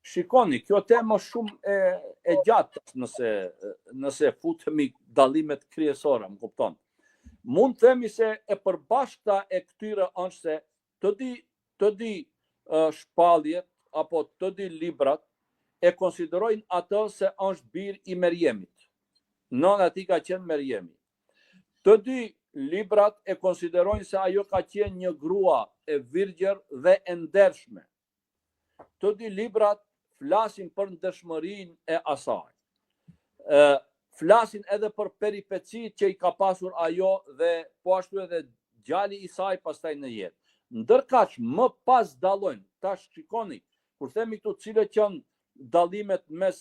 Shikoni, kjo temë është shumë e gjatë nëse futemi dallimet kryesore, më kupton. Mund të themi se e përbashkëta e këtyre është se të di shpalljet apo të di librat e konsiderojnë atë se është bir i Merjemit. Nëna e tij ka qenë Merjemi. Të di librat e konsiderojnë se ajo ka qenë një grua e virgjër dhe e ndershme. Të di librat flasin për ndeshmërinë e asaj. Flasin edhe për peripecit që i ka pasur ajo dhe po ashtu edhe djali i saj pastaj në jetë. Ndërkaq më pas dallojnë, tash shikoni, kur themi këtu cilët janë dallimet mes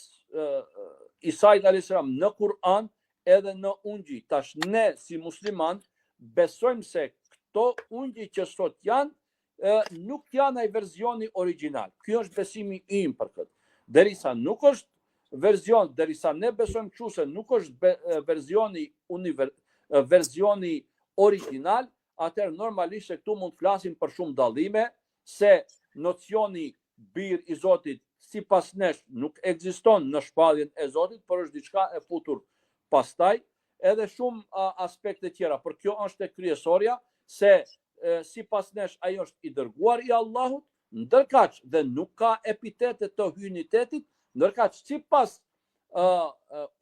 Isait alayhis salam në Kur'an edhe në ungji. Tash ne si musliman besojmë se këto ungji që sot janë nuk janë ai versioni origjinal. Ky është besimi im për këtë. Derisa nuk është version, derisa ne besojmë kështu se nuk është versioni origjinal, atëherë normalisht se këtu mund të flasim për shumë dallime, se nocioni bir i Zotit sipas nesh nuk ekziston në shpalljen e Zotit, por është diçka e futur pastaj, edhe shumë aspekte tjera. Por kjo është e kryesorja, se sipas nesh ai është i dërguar i Allahut, ndërkaq dhe nuk ka epitete të hynitetit, ndërkaq sipas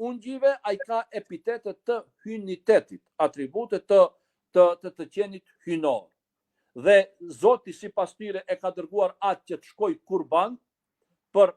ungjive ai ka epitete të hynitetit, atribute të qenit hynor. Dhe Zoti sipas tyre e ka dërguar atë që të shkoj kurban për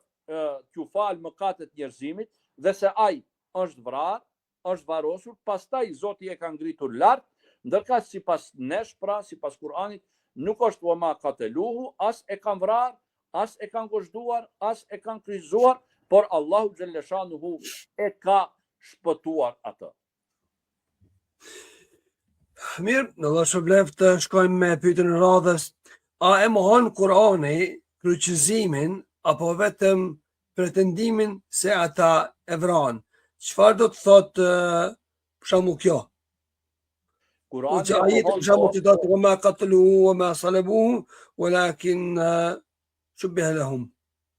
t'ju falë mëkatet njerëzimit, dhe se ai është vrarë, është varosur, pastaj Zoti e ka ngritur lart, ndërkaq sipas nesh, pra sipas Kur'anit, nuk është wa ma qataluhu, as e kanë vrarë, as e kanë gozhduar, as e kanë kryqëzuar, por Allahu xhaleshanuhu e ka shpëtuar atë. Mirë, në dhe shëblef të shkojmë me pyetjen e radhës. A e mohon Kurani kryqëzimin apo vetëm pretendimin se ata e vranë? Çfarë do të thotë për shembull kjo? Kurani Ajeti për shembull që thotë wa ma qataluhu wa ma salabuhu walakin shubbiha lahum.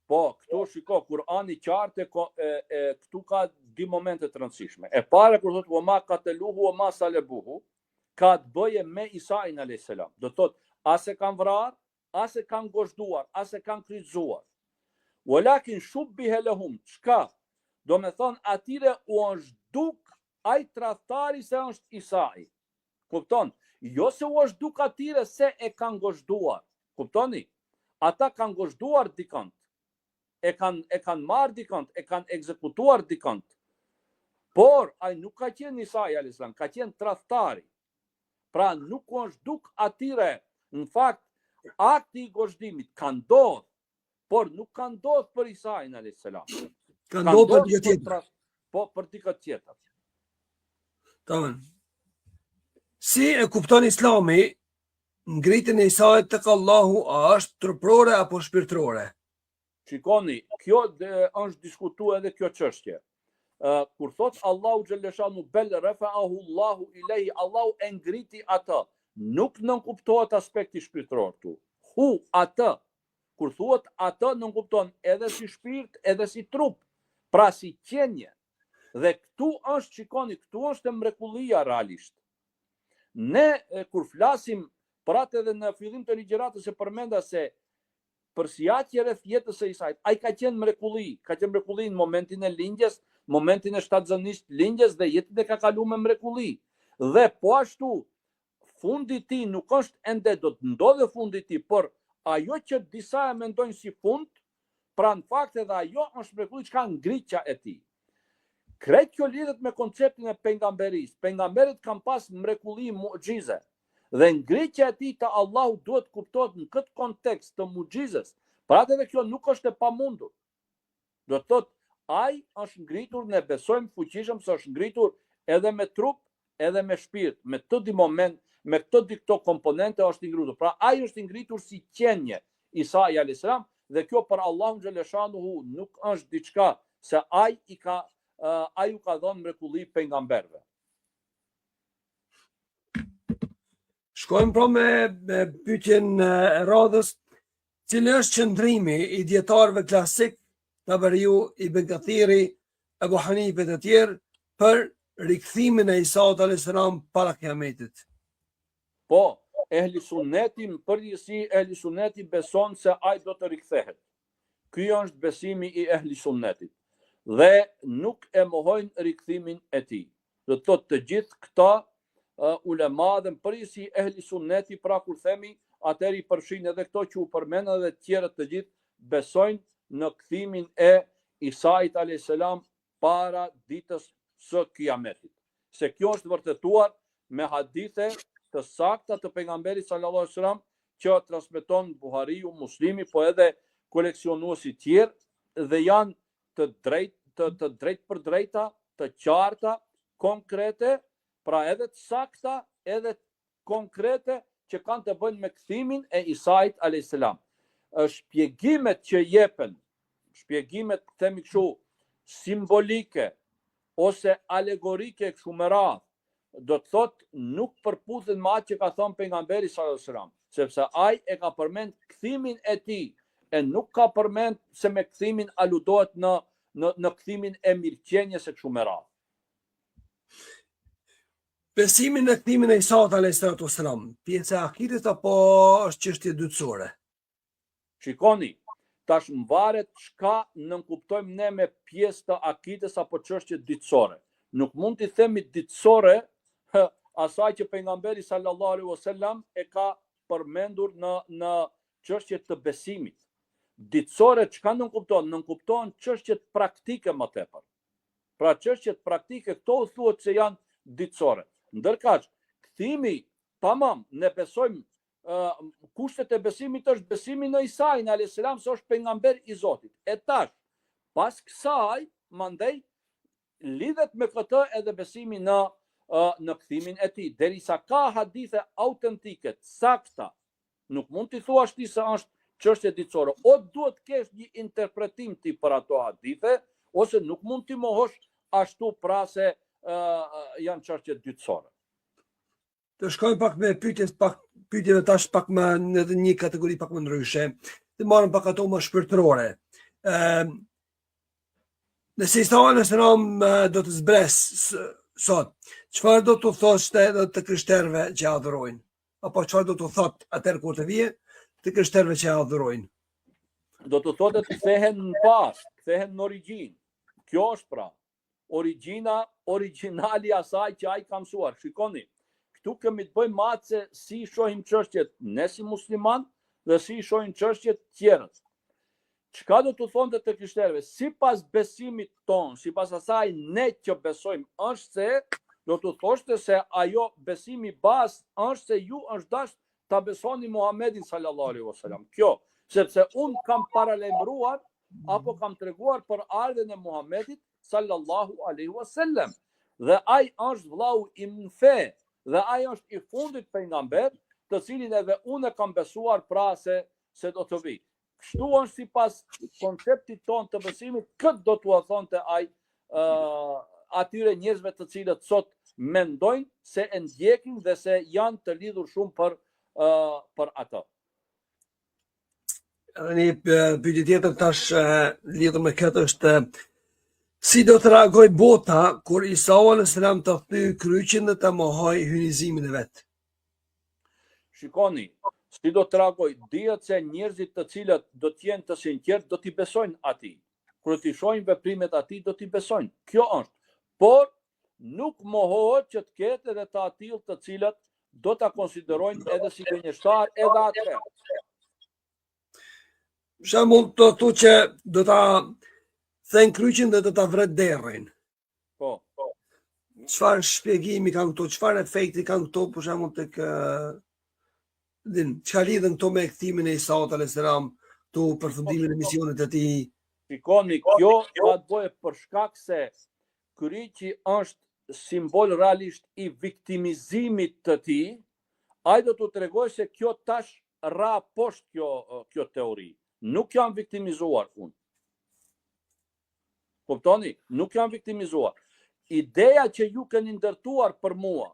Po, këtu shiko, Kurani qartë këtu ka dy momente të rëndësishme. E para kur thotë wa ma qataluhu wa ma salabuhu, ka të bëje me Isain alayhis salam. Do thotë as e kanë vrarë, as e kanë gozhduar, as e kanë kryqëzuar. Walakin shubbiha lahum, çka? Do me thonë atire u është duk ai tradhtari se është Isai. Kupton? Jo se u është duk atire se e kanë gozhduar. Kuptoni? Ata kanë gozhduar dikant. E kanë marrë dikant, e kanë ekzekutuar dikant. Por ai nuk ka qenë Isai alayhis salam, ka qenë tradhtari. Pra nuk është duk atire. Në fakt, akti i gozhdimit ka ndodhur, por nuk ka ndodhur për Isain alayhis salam. Ka ndodhur për tjetër. Po për dikë tjetër. Tamam. Si e kupton Islami ngritjen e Isait tek Allahu, a është truprore apo shpirtërore? Shikoni, kjo është diskutuar edhe kjo çështje. Kur thot Allahu xhaleshanu bel rafa'ahu Allahu ilayhi, Allahu e ngriti atë, nuk nënkuptohet aspekti shpirtëror këtu. Atë. Kur thuhet atë nënkupton edhe si shpirt, edhe si trup, pra si qenje. Dhe këtu është, shikoni, këtu është mrekullia realisht. Ne kur flasim për atë edhe në fillim të ligjëratës e përmenda se për sijatje rreth jetës së Isait, ai ka qenë mrekulli, në momentin e lindjes, momentin e shtatzanisht lindjes dhe jetën e ka kaluar me mrekulli. Dhe po ashtu fundi i tij nuk është ende do të ndodhe fundi i tij, por ajo që disa e mendojnë si fund, pra në fakt edhe ajo është mrekulli çka ngritja e tij. Krejt kjo lidhet me konceptin e pejgamberisë. Pejgamberët kanë pas mrekulli muxhize. Dhe ngritja e tij te Allahu duhet kuptohet në këtë kontekst të muxhizës. Pra atë edhe kjo nuk është e pamundur. Do të thotë ai është ngritur, ne besojmë fuqishëm se është ngritur edhe me trup, edhe me shpirt, me të di moment, me këto komponente është i ngritur. Pra ai është i ngritur si qenje Isa alayhis salam, dhe kjo për Allahun xhaleshanuhu nuk është diçka se ai u ka dhënë mrekulli pejgamberëve. Shkojmë pra me pyetjen e radhës, cili është qëndrimi i dietarëve klasik, Tabariu, Ibn Kathiri, Abu Hanife të tjerë, për rikthimin e Isaut alayhis salam para kiametit? Po, ehli sunneti, në përgjithësi ehli sunneti beson se ai do të rikthehet. Ky është besimi i ehli sunnetit. Dhe nuk e mohojnë rikthimin e tij. Do të thotë të gjithë këta ulema dhe në përgjithësi ehli sunneti, pra kur themi atëri i përfshin edhe këto që u përmendën edhe të tjerët të gjithë besojnë në kthimin e Isait alayhis salam para ditës së kiametit. Se kjo është vërtetuar me hadithe të sakta të pejgamberit sallallahu alaihi wasallam që transmeton Buhariu, Muslimi, po edhe koleksionuesi tjerë, dhe janë të drejt për drejta, të qarta, konkrete, pra edhe të sakta, edhe konkrete që kanë të bëjnë me kthimin e Isait alayhis salam. Shpjegimet që jepen, shpjegimet themi kështu simbolike ose alegorike kështu me radhë, do të thot nuk përputhen me atë që ka thënë pejgamberi sallallahu alajhi wasallam, sepse ai e ka përmend kthimin e tij e nuk ka përmend se me kthimin aludohet në kthimin e mirëqenies e kështu me radhë. Besimin në kthimin e Isaut alayhis salam, pjesë e akides apo është çështje dytësore? Shikoni, tash mvaret çka nënkuptojmë ne me pjesë të akides apo çështje dytësore. Nuk mund t'i themi dytësore asaj që pejgamberi sallallahu alaihi wasallam e ka përmendur në çështje të besimit. Dytësore çka nënkupton? Nënkupton çështjet praktike më tepër. Pra çështjet praktike këto thuhet se janë dytësore. Ndërkaq, kthimi, tamam, ne besojmë kushtet e besimit është besimi në Isain alayhis salam se është pejgamber i Zotit. E tash, pas kësaj, mandej lidhet me këtë edhe besimi në kthimin e tij. Derisa ka hadithe autentike, sakta, nuk mund t'i thuash ti se është çështje dytësore. O duhet kesh një interpretim ti për ato hadithe, ose nuk mund t'i mohosh ashtu pra se janë çështje dytësore. Të shkojmë pak me pyetjeve tash pak më në një kategori pak më ndryshe. Të marrim pak ato më shpirtërore. Nëse Isa alayhis salam do të zbres sot, çfarë do të thoshte të krishterëve që adhurojnë? Apo çfarë do të thotë atëherë kur të vije të krishterëve që adhurojnë? Do të thotë të kthehen në pas, kthehen në origjinë. Kjo është pra origjinali asaj që ai ka mësuar. Shikoni, këtu kemi të bëjmë atë se si shohim çështjet ne si musliman dhe si shohim çështjet tjerët. Çka do të thonë të krishterëve? Sipas besimit ton, sipas asaj ne që besojmë, është se do të thoshte se ajo besimi bazë është se ju është dash ta besoni Muhamedit sallallahu alaihi wasallam. Kjo, sepse unë kam paralajmëruar apo kam treguar për ardhen e Muhamedit sallallahu alaihi wasallam. Dhe ai është vllau im në fe, dhe ai është i fundit pejgamber, të cilin edhe unë kam besuar pra se do të vi. Kështu është sipas konceptit ton të besimit, këtë do t'u thonte ai atyre njerëzve të cilët sot mendojnë se e ndjekin dhe se janë të lidhur shumë për ato. Edhe një pyetje tjetër tash lidhur me këtë është si do të reagoj bota kur Isa alayhis salam të thyej kryqin dhe të mohoj hynizimin e vet? Shikoni, si do të reagoj? Dihet se njerëzit të cilët do të jenë të sinqertë do t'i besojnë atij. Kur t'i shohin veprimet atij do t'i besojnë. Kjo është. Por nuk mohohet që të ketë edhe të atill të cilët do ta konsiderojnë edhe si gënjeshtar edhe atëherë. Për shembull, do të thotë që do ta thënë kryqin dhe do ta vret derrin. Po. Çfarë shpjegimi kanë këto? Çfarë efekti kanë këto për shembull tek çka lidhen këto me kthimin e Isaut alayhis salam, këtu përfundimin e misionit të tij? Shikoni, kjo ka të bëjë për shkak se kryqi është simbol realisht i viktimizimit të tij. Ai do t'u tregoj se kjo tash ra poshtë kjo teori. Nuk jam viktimizuar unë. Kuptoni? Nuk jam viktimizuar. Ideja që ju keni ndërtuar për mua,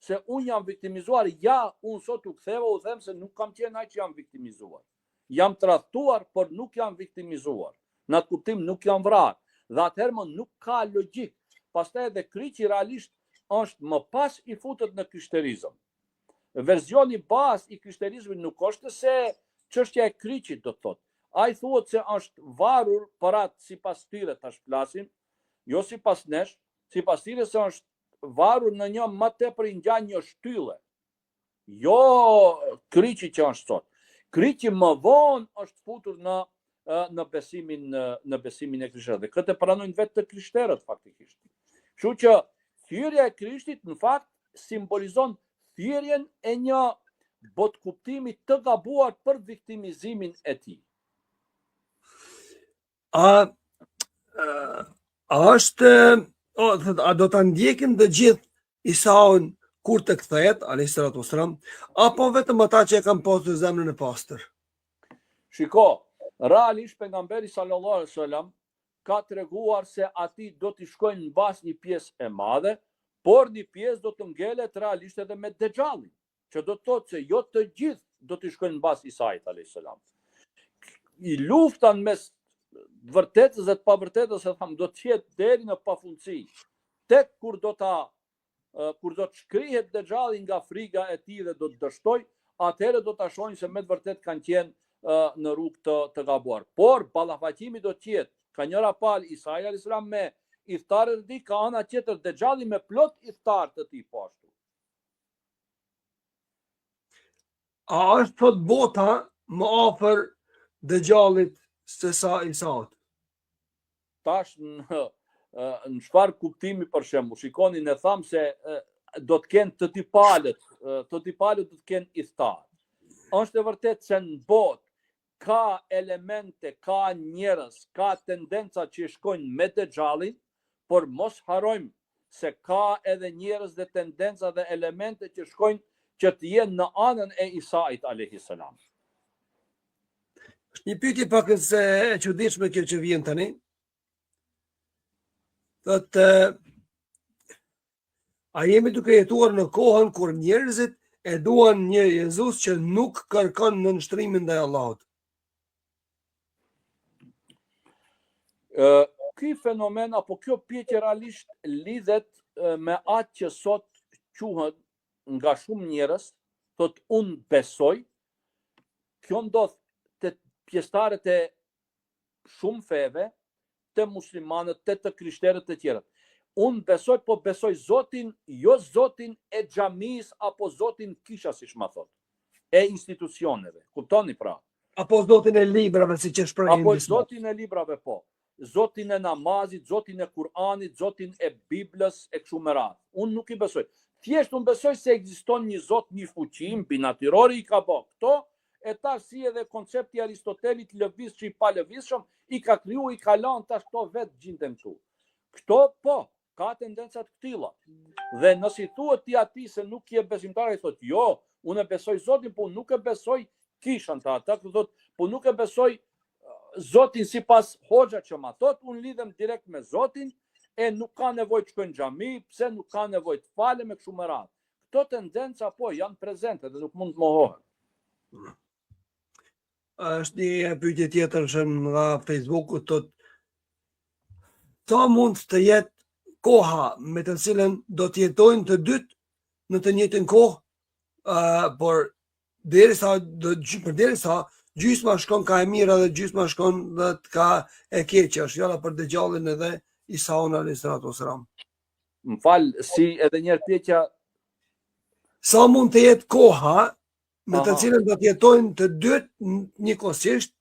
se unë jam viktimizuar, ja, unë sot u ktheva, u them se nuk kam qenë ai që jam viktimizuar. Jam tradhtuar, por nuk jam viktimizuar. Në atë kuptim nuk jam vrarë. Dhe atëherë nuk ka logjik. Pastaj edhe kryqi realisht është më pas i futet në krishterizëm. Versioni bazë i krishterizmit nuk është se çështja e kryqit do të thotë. Ai thuhet se është varur për atë sipas tyre tash flasim, jo sipas nesh, sipas tyre se është varur në një më tepër i ngjan një shtylle. Jo kryqi që është sot. Kryqi më vonë është futur në besimin e krishterëve. Këtë pranojnë vetë të krishterët faktikisht. Kështu që thyrja e Krishtit në fakt simbolizon thyrjen e një botkuptimi të gabuar për viktimizimin e tij. A do ta ndjekin të gjithë Isaun kur të kthehet alayhis salam, apo vetëm ata që e kanë pasur zemrën e pastër? Shiko, realisht pejgamberi sallallahu alaihi wasallam ka treguar se atij do t'i shkojnë në bas një pjesë e madhe, por një pjesë do të ngelet realisht edhe me Dejjalin, që do të thotë se jo të gjithë do të shkojnë mbas Isait a.s. I luftan mes vërtetës dhe të pavërtetës, e tham, do të jetë deri në pafundësi. Tek kur do të shkrihet Dejjalli nga friga e tij dhe do të dështoj, atëherë do ta shohin se me të vërtet kanë qenë në rrugë të gabuar. Por ballafaqimi do të jetë ka njëra palë Isai a.s. me iftarët e tij, ka ana tjetër Dejjalli me plot iftar të tij poshtu. A është thot bota më afër Dejjallit se sa Isaut? Tash në çfarë kuptimi për shembull, shikoni, ne tham se do të kenë të tipalët do të kenë iftar. Është e vërtet se në botë ka elemente, ka njerëz, ka tendenca që shkojnë me Dejjallin, por mos harrojmë se ka edhe njerëz dhe tendenca dhe elemente që shkojnë që të jenë në anën e Isait a.s. Është një pyetje pak se e çuditshme kjo që vjen tani. Thotë, a jemi duke jetuar në kohën kur njerëzit e duan një Jezus që nuk kërkon nënshtrimin ndaj Allahut? Ky fenomen apo kjo pyetje realisht lidhet me atë që sot quhet nga shumë njerëz, thot unë besoj. Kjo ndodh te pjesëtarët e shumë feve, te muslimanët, te krishterët e tjerë. Unë besoj, po besoj Zotin, jo Zotin e xhamisë apo Zotin kisha, siç ma thot, e institucioneve. Kuptoni pra? Apo Zotin e librave, siç e shprehin. Apo Zotin e librave, po. Zotin e namazit, Zotin e Kur'anit, Zotin e Biblës e kështu me radhë. Unë nuk i besoj. Thjesht unë besoj se ekziston një Zot, një fuqi binatyrori i ka bë këto, e tash si edhe koncepti Aristotelit lëviz që i pa lëvizshëm, i ka kriju, i ka lanë, tash këto vetë gjenden këtu. Këto po, ka tendencat këtilla. Dhe nëse i thuhet ti atij se nuk je besimtar, ai thotë, jo, unë e besoj Zotin, po nuk e besoj kishën ta ata, thotë, po nuk e besoj Zotin sipas hoxha që ma thot, unë lidhem direkt me Zotin, e nuk ka nevojë të shkojnë në xhami, pse nuk ka nevojë të falem me kështu me radhë. Këto tendenca po janë prezente dhe nuk mund të mohohen. Është një pyetje tjetër që nga Facebooku thotë, sa mund të jetë koha me të cilën do të jetojnë të dytë në të njëjtën kohë, por derisa gjysma shkon ka e mira dhe gjysma shkon dhe ka e keqja, është fjala për Dejjallin edhe Isaun a.s. Më fal, si edhe një herë pyetja, sa mund të jetë koha me të cilën do të jetojnë të dytë njëkohësisht,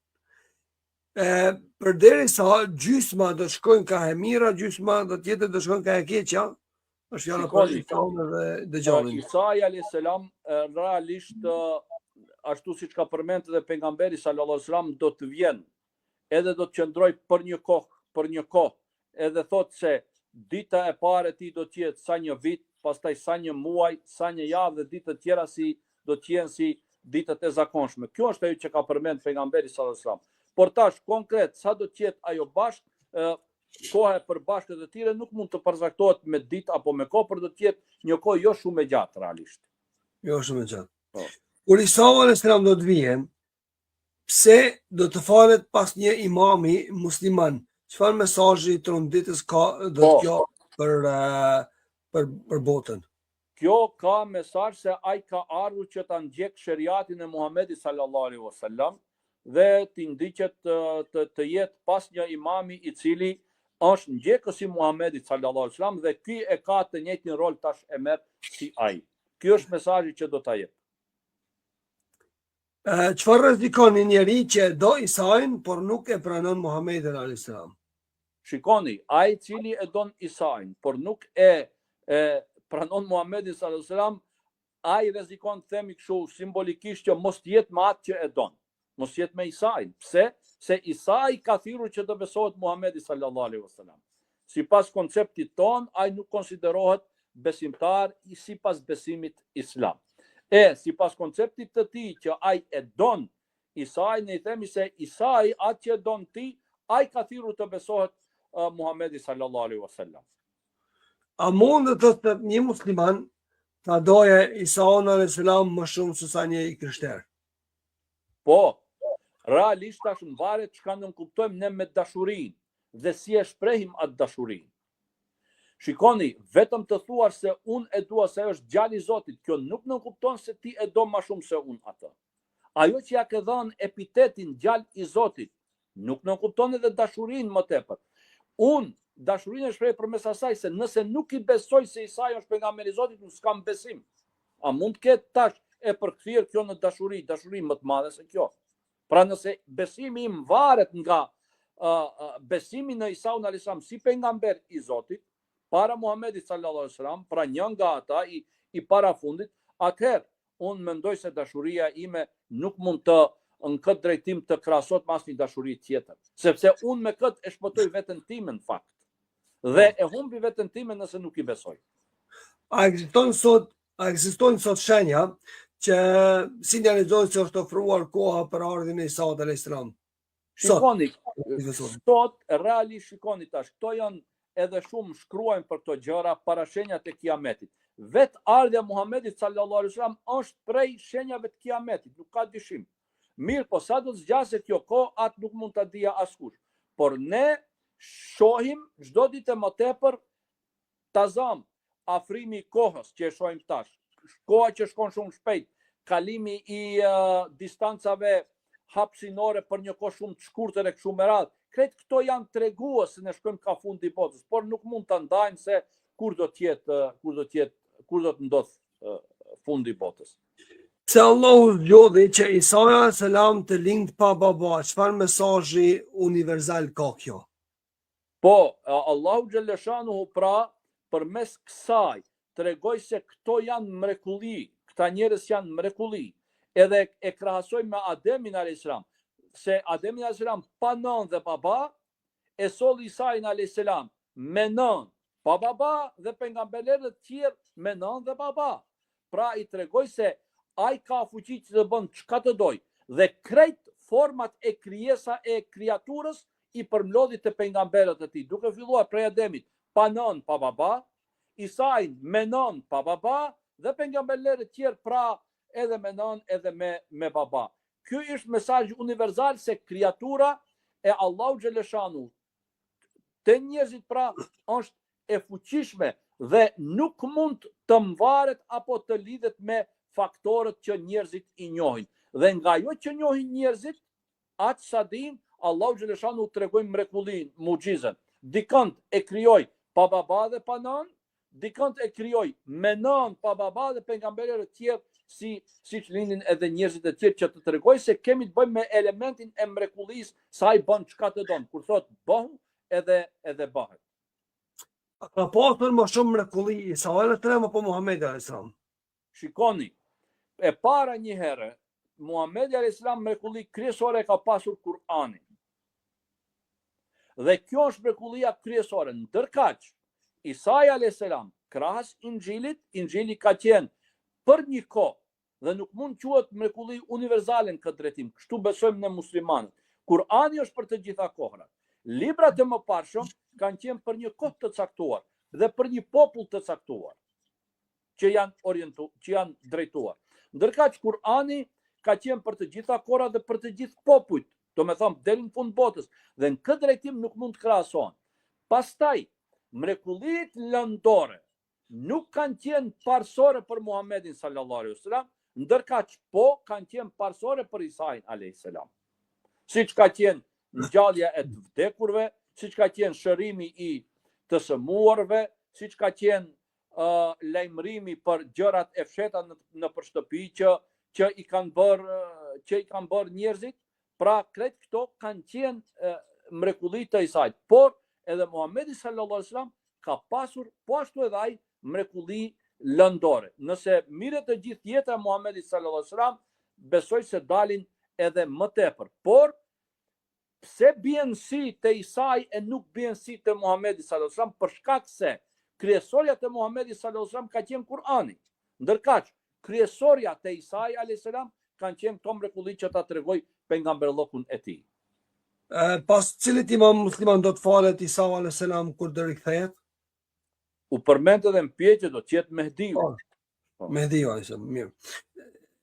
përderisa gjysma do të shkojnë ka e mira, gjysma do tjetër do të shkojnë ka e keqja, është fjala për Isaun edhe Dejjallin. Isai a.s. realisht ashtu siç ka përmend edhe pejgamberi sallallahu alajhi wasallam, do të vjen edhe do të qëndroj për një kohë, edhe thot se dita e parë e tij do të jetë sa një vit, pastaj sa një muaj, sa një javë dhe ditët tjera si do të jenë si ditët e zakonshme. Kjo është ajo që ka përmend pejgamberi sallallahu alajhi wasallam. Por tash konkret sa do të jetë ajo bashkë, koha e përbashkët e tyre nuk mund të përcaktohet me ditë apo me kohë, por do të jetë një kohë jo shumë e gjatë realisht. Jo shumë e gjatë. Kur Isau a.s. do të vijë, pse do të falet pas një imami musliman? Çfarë mesazhi i tronditës ka do të kjo për botën? Kjo ka mesazh se ai ka ardhur që ta ndjek sheriatin e Muhamedit sallallahu alaihi wasallam dhe të ndiqet të jetë pas një imami i cili është ndjekës i Muhamedit sallallahu alaihi wasallam dhe ky e ka të njëjtin rol tash e merr si ai. Ky është mesazhi që do ta jep. Çfarë rrezikon një njeri që do Isain, por nuk e pranon Muhamedit alayhis salam? Shikoni, ai i cili e don Isain, por nuk e pranon Muhamedit sallallahu alaihi wasallam, ai rrezikon, themi kështu simbolikisht, që mos jetë me atë që e don. Mos jetë me Isain. Pse? Se Isai ka thirrur që të besohet Muhamedit sallallahu alaihi wasallam. Sipas konceptit ton, ai nuk konsiderohet besimtar sipas besimit islam. Sipas konceptit të tij që ai e don Isai, ne i themi se Isai atë që don ti, ai ka thirrur të besohet Muhamedi sallallahu alaihi wasallam. A mund të thotë një musliman ta doje Isaun a.s. më shumë se sa një krishter? Po, realisht tash varet çka ne kuptojmë ne me dashurinë dhe si e shprehim atë dashurinë. Shikoni, vetëm të thuar se unë e dua se është djali i Zotit, kjo nuk kupton se ti e do më shumë se unë atë. Ajo që ja ke dhënë epitetin djal i Zotit, nuk kupton edhe dashurinë më tepër. Unë dashurinë e shpreh përmes asaj se nëse nuk i besoj se Isa është pejgamberi i Zotit, nuk kam besim. A mund të ketë tash e përkthyer kjo në dashuri më të madhe se kjo? Pra nëse besimi im varet nga besimi në Isaun a.s. si pejgamber i Zotit, para Muhamedit sallallahu alaihi wasallam, pra një nga ata i parafundit, atëherë unë mendoj se dashuria ime nuk mund të në këtë drejtim të krahasohet me asnjë dashuri tjetër, sepse unë me këtë e shpëtoj veten time në fakt. Dhe e humbi veten time nëse nuk i besoj. A ekzistojnë sot shenja që sinjalizojnë se është ofruar koha për ardhin e Isaut a.s. Shikoni, sot realisht shikoni tash, këto janë edhe shumë shkruajnë për këto gjëra para shenjat e kiametit. Vet ardhja Muhamedit sallallahu alaihi wasallam është prej shenjave të kiametit, nuk ka dyshim. Mirë, po sa do të zgjaset kjo kohë, atë nuk mund ta dija askush. Por ne shohim çdo ditë më tepër tazam afrimi i kohës që e shohim tash. Koha që shkon shumë shpejt, kalimi i distancave hapësinore për një kohë shumë të shkurtër e kështu me radhë. Kretë këto janë tregues se ne shkojmë ka fundi i botës, por nuk mund ta ndajmë se kur do të ndodh fundi i botës. Se Allahu zgjodhi që Isa a.s. të lind pa baba, çfarë mesazhi universal ka kjo? Po, Allahu xhaleshanuhu pra përmes kësaj tregoi se këto janë mrekulli, këta njerëz janë mrekulli. Edhe e krahasoj me Ademin a.s. se Ademi a.s. pa nën dhe baba, e solli Isain a.s. me nën pa baba dhe pejgamberët e tjerë me nën dhe baba. Pra i tregoj se ai ka fuqi që të bën çka të doj dhe krejt format e krijesa e kreaturës i përmlodhi te pejgamberët e tij, duke filluar prej Ademit pa nën pa baba, Isain me nën pa baba dhe pejgamberët e tjerë pra edhe me nën edhe me baba. Ky është mesazhi universal se kreatura e Allahu xhaleshanu te njerëzit pra është e fuqishme dhe nuk mund të mvaret apo të lidhet me faktorët që njerëzit i njohin. Dhe nga ajo që njohin njerëzit, atë sa din, Allahu xhaleshanu tregoi mrekullin, mucizën. Dikant e krijoi pa baba dhe pa nën, dikant e krijoi me nën pa baba dhe pejgamberët e tjerë siç lindin edhe njerëzit e tjerë, që të tregoj se kemi të bëjmë me elementin e mrekullisë, sa i bën çka të don. Kur thot bëhu, edhe bëhet. Ka pasur më shumë mrekulli Isa a.s. apo Muhamedi a.s. Shikoni, e para një herë, Muhamedi a.s. mrekulli kryesore ka pasur Kur'ani. Dhe kjo është mrekullia kryesore. Ndërkaq, Isa a.s. krahas Injilit ka qenë për një kohë dhe nuk mund quhet mrekulli universale në këtë drejtim. Kështu besojmë ne muslimanët. Kur'ani është për të gjitha kohrat. Librat e mëparshëm kanë qenë për një kohë të caktuar dhe për një popull të caktuar që janë drejtuar. Ndërkaq Kur'ani ka qenë për të gjitha kohrat dhe për të gjithë popujt, do me thëmë deri në fund botës, dhe në këtë drejtim nuk mund të krahasohen. Pastaj, mrekullitë lëndore nuk kanë qenë parsore për Muhamedit sallallahu alaihi wasallam, ndërkaq po kanë qenë parsore për Isain alayhis salam. Siç ka qenë ngjallja e të vdekurve, siç ka qenë shërimi i të sëmuarve, siç ka qenë lajmërimi për gjërat e fsheta në shtëpi që i kanë bërë njerëzit, pra krejt këto kanë qenë mrekulli të Isait. Por edhe Muhamedi sallallahu alaihi wasallam ka pasur po ashtu edhe ai mrekulli lëndore. Nëse mirët të gjithë jeta e Muhamedit sallallahu alaihi wasallam, besoj se dalin edhe më tepër. Por pse bien si te Isai e nuk bien si te Muhamedi sallallahu alaihi wasallam, për shkak se kryesorja te Muhamedi sallallahu alaihi wasallam ka qenë Kur'ani. Ndërkaq kryesorja te Isai alayhis salam kanë qenë këto mrekulli që ta tregoj pejgamberllokun e tij. Pas cilit imam musliman do të falet Isa alayhis salam kur do rikthehet? U përmend edhe në pyetje do të jetë Mehdiu. Mehdiu është mirë.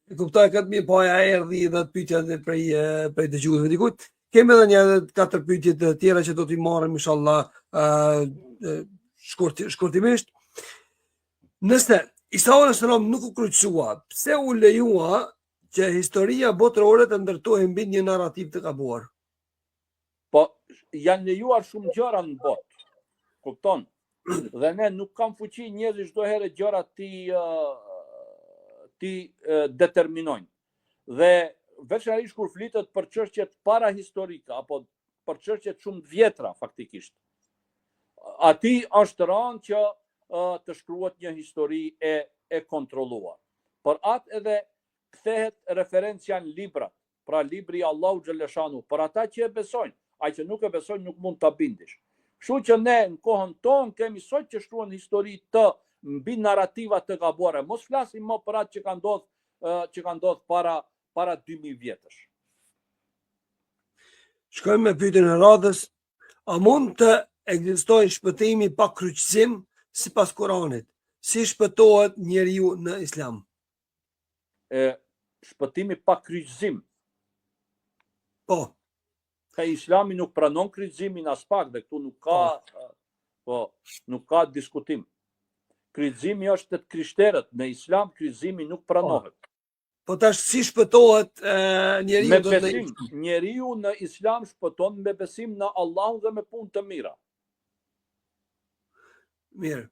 E kuptoj këtë mirë, po ja erdhi edhe pyetja prej dëgjuesve dikujt. Kemi edhe një 4 pyetje të tjera që do t'i marrim inshallah shkurtimisht. Nëse Isa a.s. nuk u kryqësua, pse u lejua që historia botërore të ndërtohej mbi një narrativ të gabuar? Po janë lejuar shumë gjëra në botë. Kupton? Dhe ne nuk kam fuqi njerëz çdo herë gjëra ti determinojnë. Dhe veçanërisht kur flitet për çështjet parahistorike apo për çështjet shumë të vjetra faktikisht. Aty është rënë që të shkruhet një histori e kontrolluar. Për atë edhe kthehet referencia në libra, pra libri Allahu xhaleshanu, për ata që e besojnë, ai që nuk e besojnë nuk mund ta bindesh. Kështu që ne në kohën tonë kemi sot që shkruan histori të mbi narrativa të gabuara. Mos flasim më për atë që ka ndodhur para 2000 vjetësh. Shkojmë me pyetjen e radhës. A mund të ekzistojë shpëtimi pa kryqëzim sipas Kuranit? Si shpëtohet njeriu në Islam? Shpëtimi pa kryqëzim. Po. Ka Islami nuk pranon kryqëzimin as pak dhe këtu nuk ka diskutim. Kryqëzimi është të krishterët, në Islam kryqëzimi nuk pranohet. Po tash si shpëtohet njeriu me besim? Njeriu në Islam shpëton me besim në Allahun dhe me punë të mira. Mirë.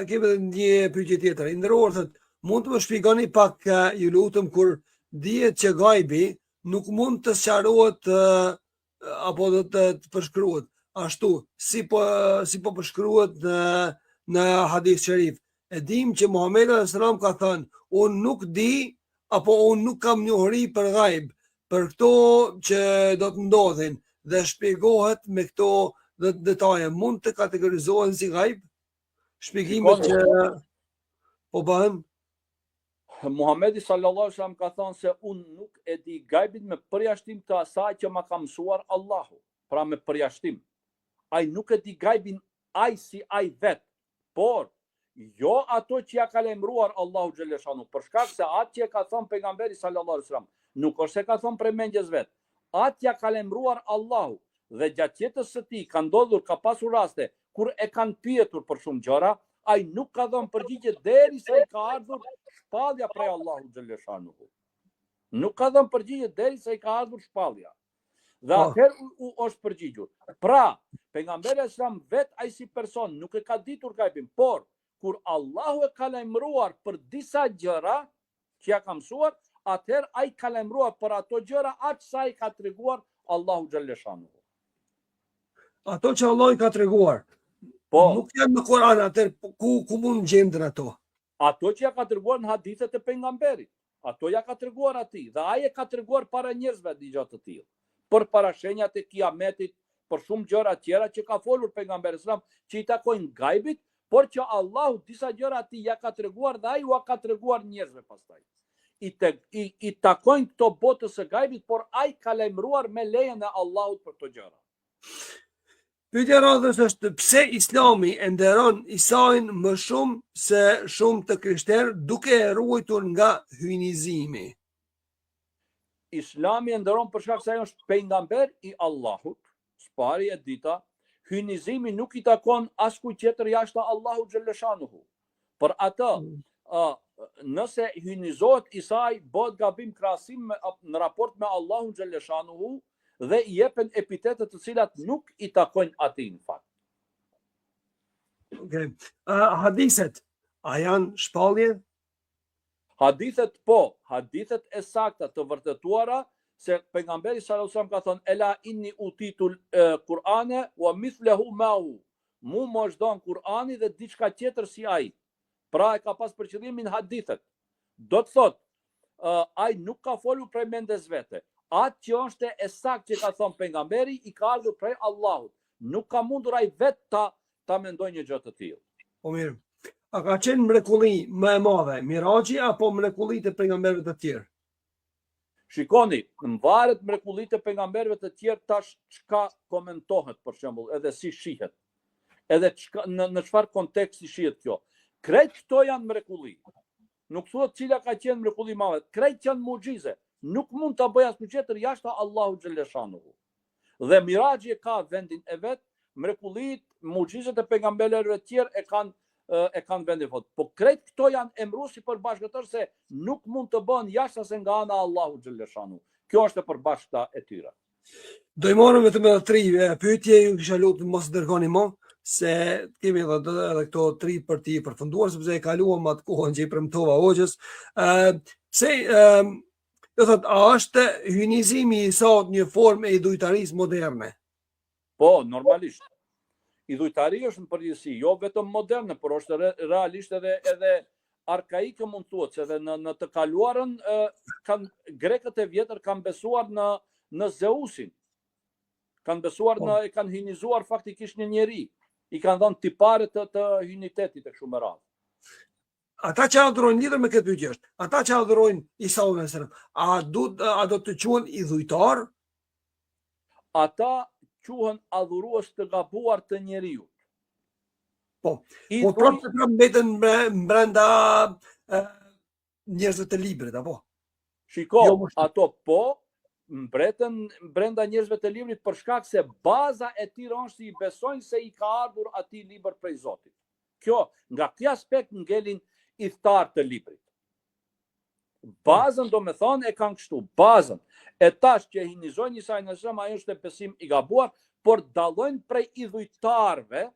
Kemi një pyetje tjetër. I nderuar thotë, mund të më shpjegoni pak, ju lutem, kur dihet që gajbi nuk mund të sqarohet apo do të përshkruhet ashtu si po përshkruhet në hadith sharif. E dim që Muhamedi sallallahu alaihi wasallam ka thënë, unë nuk di apo unë nuk kam njohuri për gajb, për këto që do të ndodhin, dhe shpjegohet me këto detaje. Mund të kategorizohen si gajb? Shpjegimet që po bëhen? Muhamedi sallallahu alaihi wasallam ka thënë se unë nuk e di gajbin me përjashtim të asaj që ma ka mësuar Allahu. Pra me përjashtim. Ai nuk e di gajbin ai si ai vet, por jo ato që ja ka lajmëruar Allahu xhaleshanu, për shkak se atë që ka thënë pejgamberi sallallahu alaihi wasallam, nuk është se ka thënë për mendjes vet. Atë ja ka lajmëruar Allahu dhe gjatë jetës së tij ka ndodhur, ka pasur raste kur e kanë pyetur për shumë gjëra, ai nuk ka dhënë përgjigje derisa i ka ardhur shpallja prej Allahu xhaleshanu. Nuk ka dhënë përgjigje derisa i ka ardhur shpallja. Dhe atëherë u është përgjigjur. Pra, pejgamberi sallallahu vet ai si person nuk e ka ditur gajbin, por kur Allahu e ka lajmëruar për disa gjëra që ja ka mësuar, atëherë ai ka lajmëruar për ato gjëra aq sa i ka treguar Allahu xhaleshanu. Ato që Allah i ka treguar. Po. Nuk janë në Kur'an, atëherë ku mund gjenden ato? Ato që ja ka treguar në hadithet e pejgamberit. Ato ja ka treguar atij dhe ai e ka treguar para njerëzve digja të tillë. Për parashenjat e kiametit, për shumë gjëra tjera që ka folur pejgamberi sallallahu alajhi wasallam që i takojnë gajbit, por që Allahu disa gjëra atij ja ka treguar dhe ai u ka treguar njerëzve pastaj. I takojnë këto botës së gajbit, por ai ka lajmëruar me lejen e Allahut për këto gjëra. Pyetja radhës është, pse Islami e nderon Isain më shumë se shumë të krishterë, duke e ruajtur nga hynizimi? Islami e nderon për shkak se ai është pejgamber i Allahut, spari e dita, hynizimi nuk i takon askujt tjetër jashtë Allahut xhaleshanuhu. Për atë, nëse hynizohet Isai, bëhet gabim krahasim në raport me Allahun xhaleshanuhu dhe i jepen epitetet të cilat nuk i takojnë atij në fakt. Okay. Hadithet, a janë shpallje? Hadithet po, hadithet e sakta të vërtetuara se pejgamberi sallallahu alajhi wasallam ka thënë ela inni utitul Kur'ane wa mithluhu ma'hu. Mu më është dhënë Kur'ani dhe diçka tjetër si ai. Pra e ka pas për qëllimin hadithet. Do të thotë ai nuk ka folur prej mendes vete. Atë që është e saktë që ka thënë pejgamberi i ka ardhur prej Allahut. Nuk ka mundur ai vetë ta mendojë një gjë të tillë. Po mirë. A ka qenë mrekulli më e madhe Miraxhi apo mrekullitë e pejgamberëve të tjerë? Shikoni, në varet mrekullitë e pejgamberëve të tjerë tash çka komentohet për shembull, edhe si shihet. edhe në çfarë konteksti shihet kjo. Krejt këto janë mrekulli. Nuk thuhet cila ka qenë mrekulli madhe, krejt janë mucize. Nuk mund ta bëj asnjë tjetër jashtë Allahu xhaleshanuhu. Dhe Miraxhi ka vendin e vet, mrekullit, mucizet e pejgamberëve të tjerë e kanë vendin e vet. Po krejt këto janë emruesi përbashkëtor se nuk mund të bëhen jashtë se nga ana Allahu xhaleshanuhu. Kjo është e përbashkëta e tyre. Do i marrëm vetëm edhe 3 pyetje, ju kisha lutur mos dërgoni më, se kemi edhe këto 3 për ti përfunduar, sepse e kaluam atë kohën që i premtova hoxhës. Do thot, a është hynizimi i Isaut një formë e idhujtarisë moderne? Po, normalisht. Idhujtaria është në përgjithësi, jo vetëm moderne, por është realisht edhe arkaike, mund thuhet, se edhe në të kaluarën grekët e vjetër kanë besuar në Zeusin. Kanë besuar e kanë hynizuar faktikisht një njeri. I kanë dhënë tipare të hynitetit e kështu me radhë. Ata që adhurojnë lidhur me këtë pyetje është, ata që adhurojnë Isaun e selam, a do të quhen idhujtar? Ata quhen adhurues të gabuar të njeriu. Po prapë mbeten brenda njerëzve të librit, apo? Shiko, ato po mbretën brenda njerëzve të librit për shkak se baza e tyre është se i besojnë se i ka ardhur atij libër prej Zotit. Kjo, nga ky aspekt ngelin idhtar të librit. Bazën do me thonë e kanë kështu, bazën. E tash që hinizojnë Isain alayhis salam, ajo është besim i gabuar, por dallojnë prej idhujtarëve,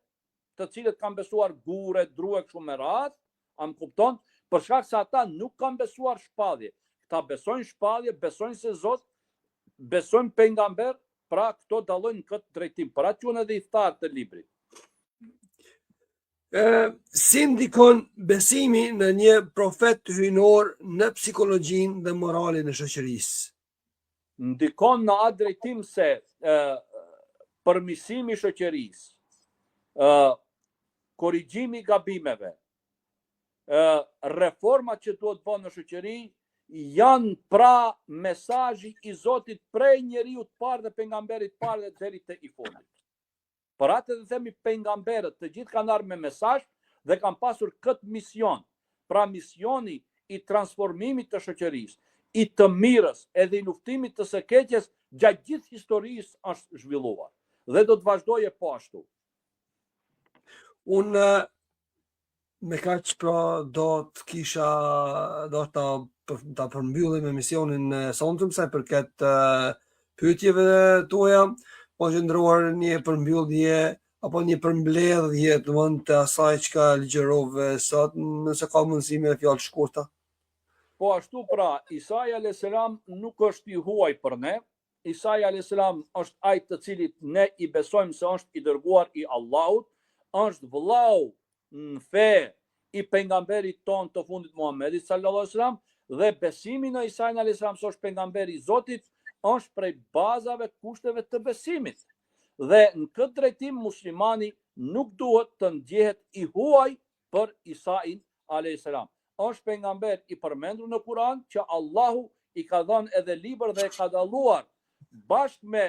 të cilët kanë besuar gure, drue kështu me radhë, a më kupton? Për shkak se ata nuk kanë besuar shpallje. Këta besojnë shpallje, besojnë se Zot, besojnë pejgamber, pra këto dallojnë në këtë drejtim. Pra quhen edhe idhtar të librit. Si ndikon besimi në një profet hynor në psikologjinë dhe moralin e shoqërisë? Ndikon në atë drejtim se përmirësimi i shoqërisë, korrigjimi i gabimeve, reformat që duhet bëhen në shoqëri janë pra mesazhi i Zotit prej njeriu të parë dhe pejgamberit të parë deri te i fundit. Për atë dhe themi pejgamberët të gjithë kanë ardhur me mesazh dhe kanë pasur këtë mision. Pra misioni i transformimit të shoqërisë, i të mirës edhe i luftimit të së keqes gjatë gjithë historisë është zhvilluar dhe do të vazhdojë po ashtu. Unë me kaq pra do ta përmbyllim emisionin sonëm sa përket pyetjeve tuaja. Po qëndruar një përmbyllje apo një përmbledhje të asaj që ka ligjërove sot, nëse ka mundësi me fjalë shkurta. Po ashtu pra, Isai alayhis salam nuk është i huaj për ne. Isai alayhis salam është ai të cilit ne i besojmë se është i dërguar i Allahut, është vëllau në fe i pejgamberit ton të fundit Muhamedit sallallahu alaihi wasallam dhe besimi në Isai alayhis salam se është pejgamberi i Zotit është prej bazave kushteve të besimit. Dhe në këtë drejtim muslimani nuk duhet të ndjehet i huaj për Isain alayhis salam. Është pejgamber i përmendur në Kur'an që Allahu i ka dhënë edhe libër dhe e ka dalluar bashkë me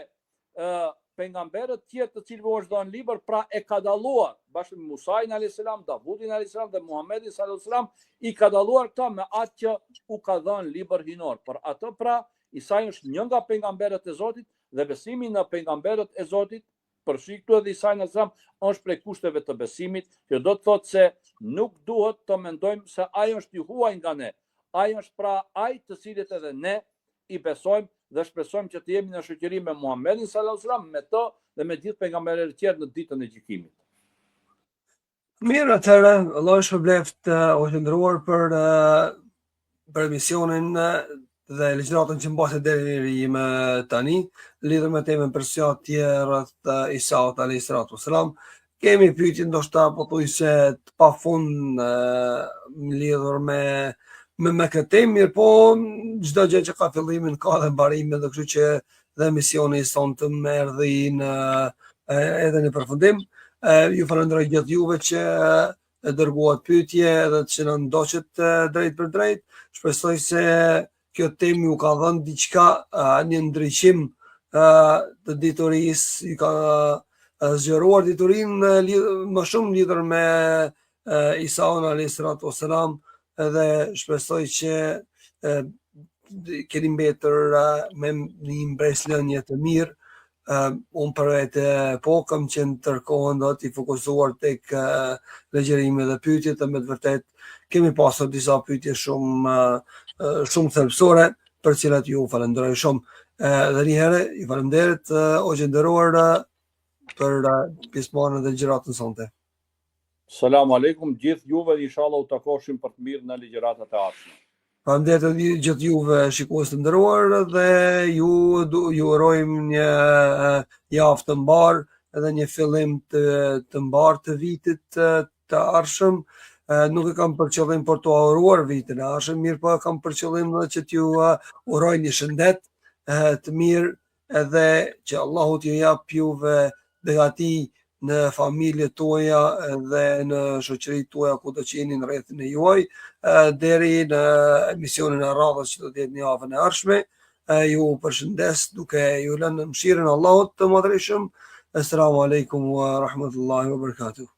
pejgamberët tjerë të cilëve është dhënë libër, pra e ka dalluar bashkë me Musain alayhis salam, Davudin alayhis salam dhe Muhamedit sallallahu alaihi wasallam, i ka dalluar këta me atë që u ka dhënë libër hinor. Për atë pra Isai është një nga pejgamberët e Zotit dhe besimi në pejgamberët e Zotit, përfshiktu edhe Isai alayhis salam, është prej kushteve të besimit, që do të thotë se nuk duhet të mendojmë se ai është i huaj nga ne. Ai është pra ai të cilit edhe ne i besojmë dhe shpresojmë që të jemi në shoqëri me Muhamedit sallallahu alaihi wasallam, me të dhe me gjithë pejgamberët e tjerë në ditën e gjykimit. Mirë, atëherë, Allah shpëbleft o qëndruar për emisionin dhe ligjëratën që mbase deri më tani, lidhur me temën përgjithësie rreth Isaut alayhis salam. Kemi pyetje ndoshta pothuajse të pafund lidhur me këtë temë, mirë po çdo gjë që ka fillimin ka dhe mbarimin, dhe kështu që dhe misioni i sonte erdhi edhe në përfundim. Ju falenderoj gjithë juve që dërguat pyetje edhe që na ndoqët drejt për drejt. Shpresoj se kjo temë ju ka dhënë diçka, një ndriçim të diturisë, ju ka zgjeruar diturinë më shumë lidhur me Isaun a.s. Edhe shpresoj që keni mbetur me një mbreslënje të mirë. Unë për vetë po kam qenë tërkohën do t'i fokusuar tek legjerimi dhe pyetjet, dhe me të vërtet kemi pasur disa pyetje shumë thelbësore, për cilat ju falenderoj shumë. Dhe një herë ju falenderit o nderuar për pjesëmarrjen dhe ligjëratën sonte. Selam aleikum gjithë juve, dhe inshallah u takoshim për të mirë në ligjëratat e ardhshme. Faleminderit gjithë juve shikues të nderuar, dhe ju urojmë një javë të mbar edhe një fillim të mbar të vitit të ardhshëm. Nuk e kam për qëllim për të auruar vitin e ardhshëm, mirë po kam për qëllim edhe që t'ju uroj një shëndet të mirë, edhe që Allahu t'ju jap juve begati në familjet tuaja dhe në shoqëritë tuaja ku do të jeni në rrethin e juaj, deri në emisionin e radhës që do të jetë në javën e ardhshme. Ju përshëndes duke ju lënë në mëshirën e Allahut të Madhërisëm. Assalamu alaikum wa rahmatullahi wa barakatuh.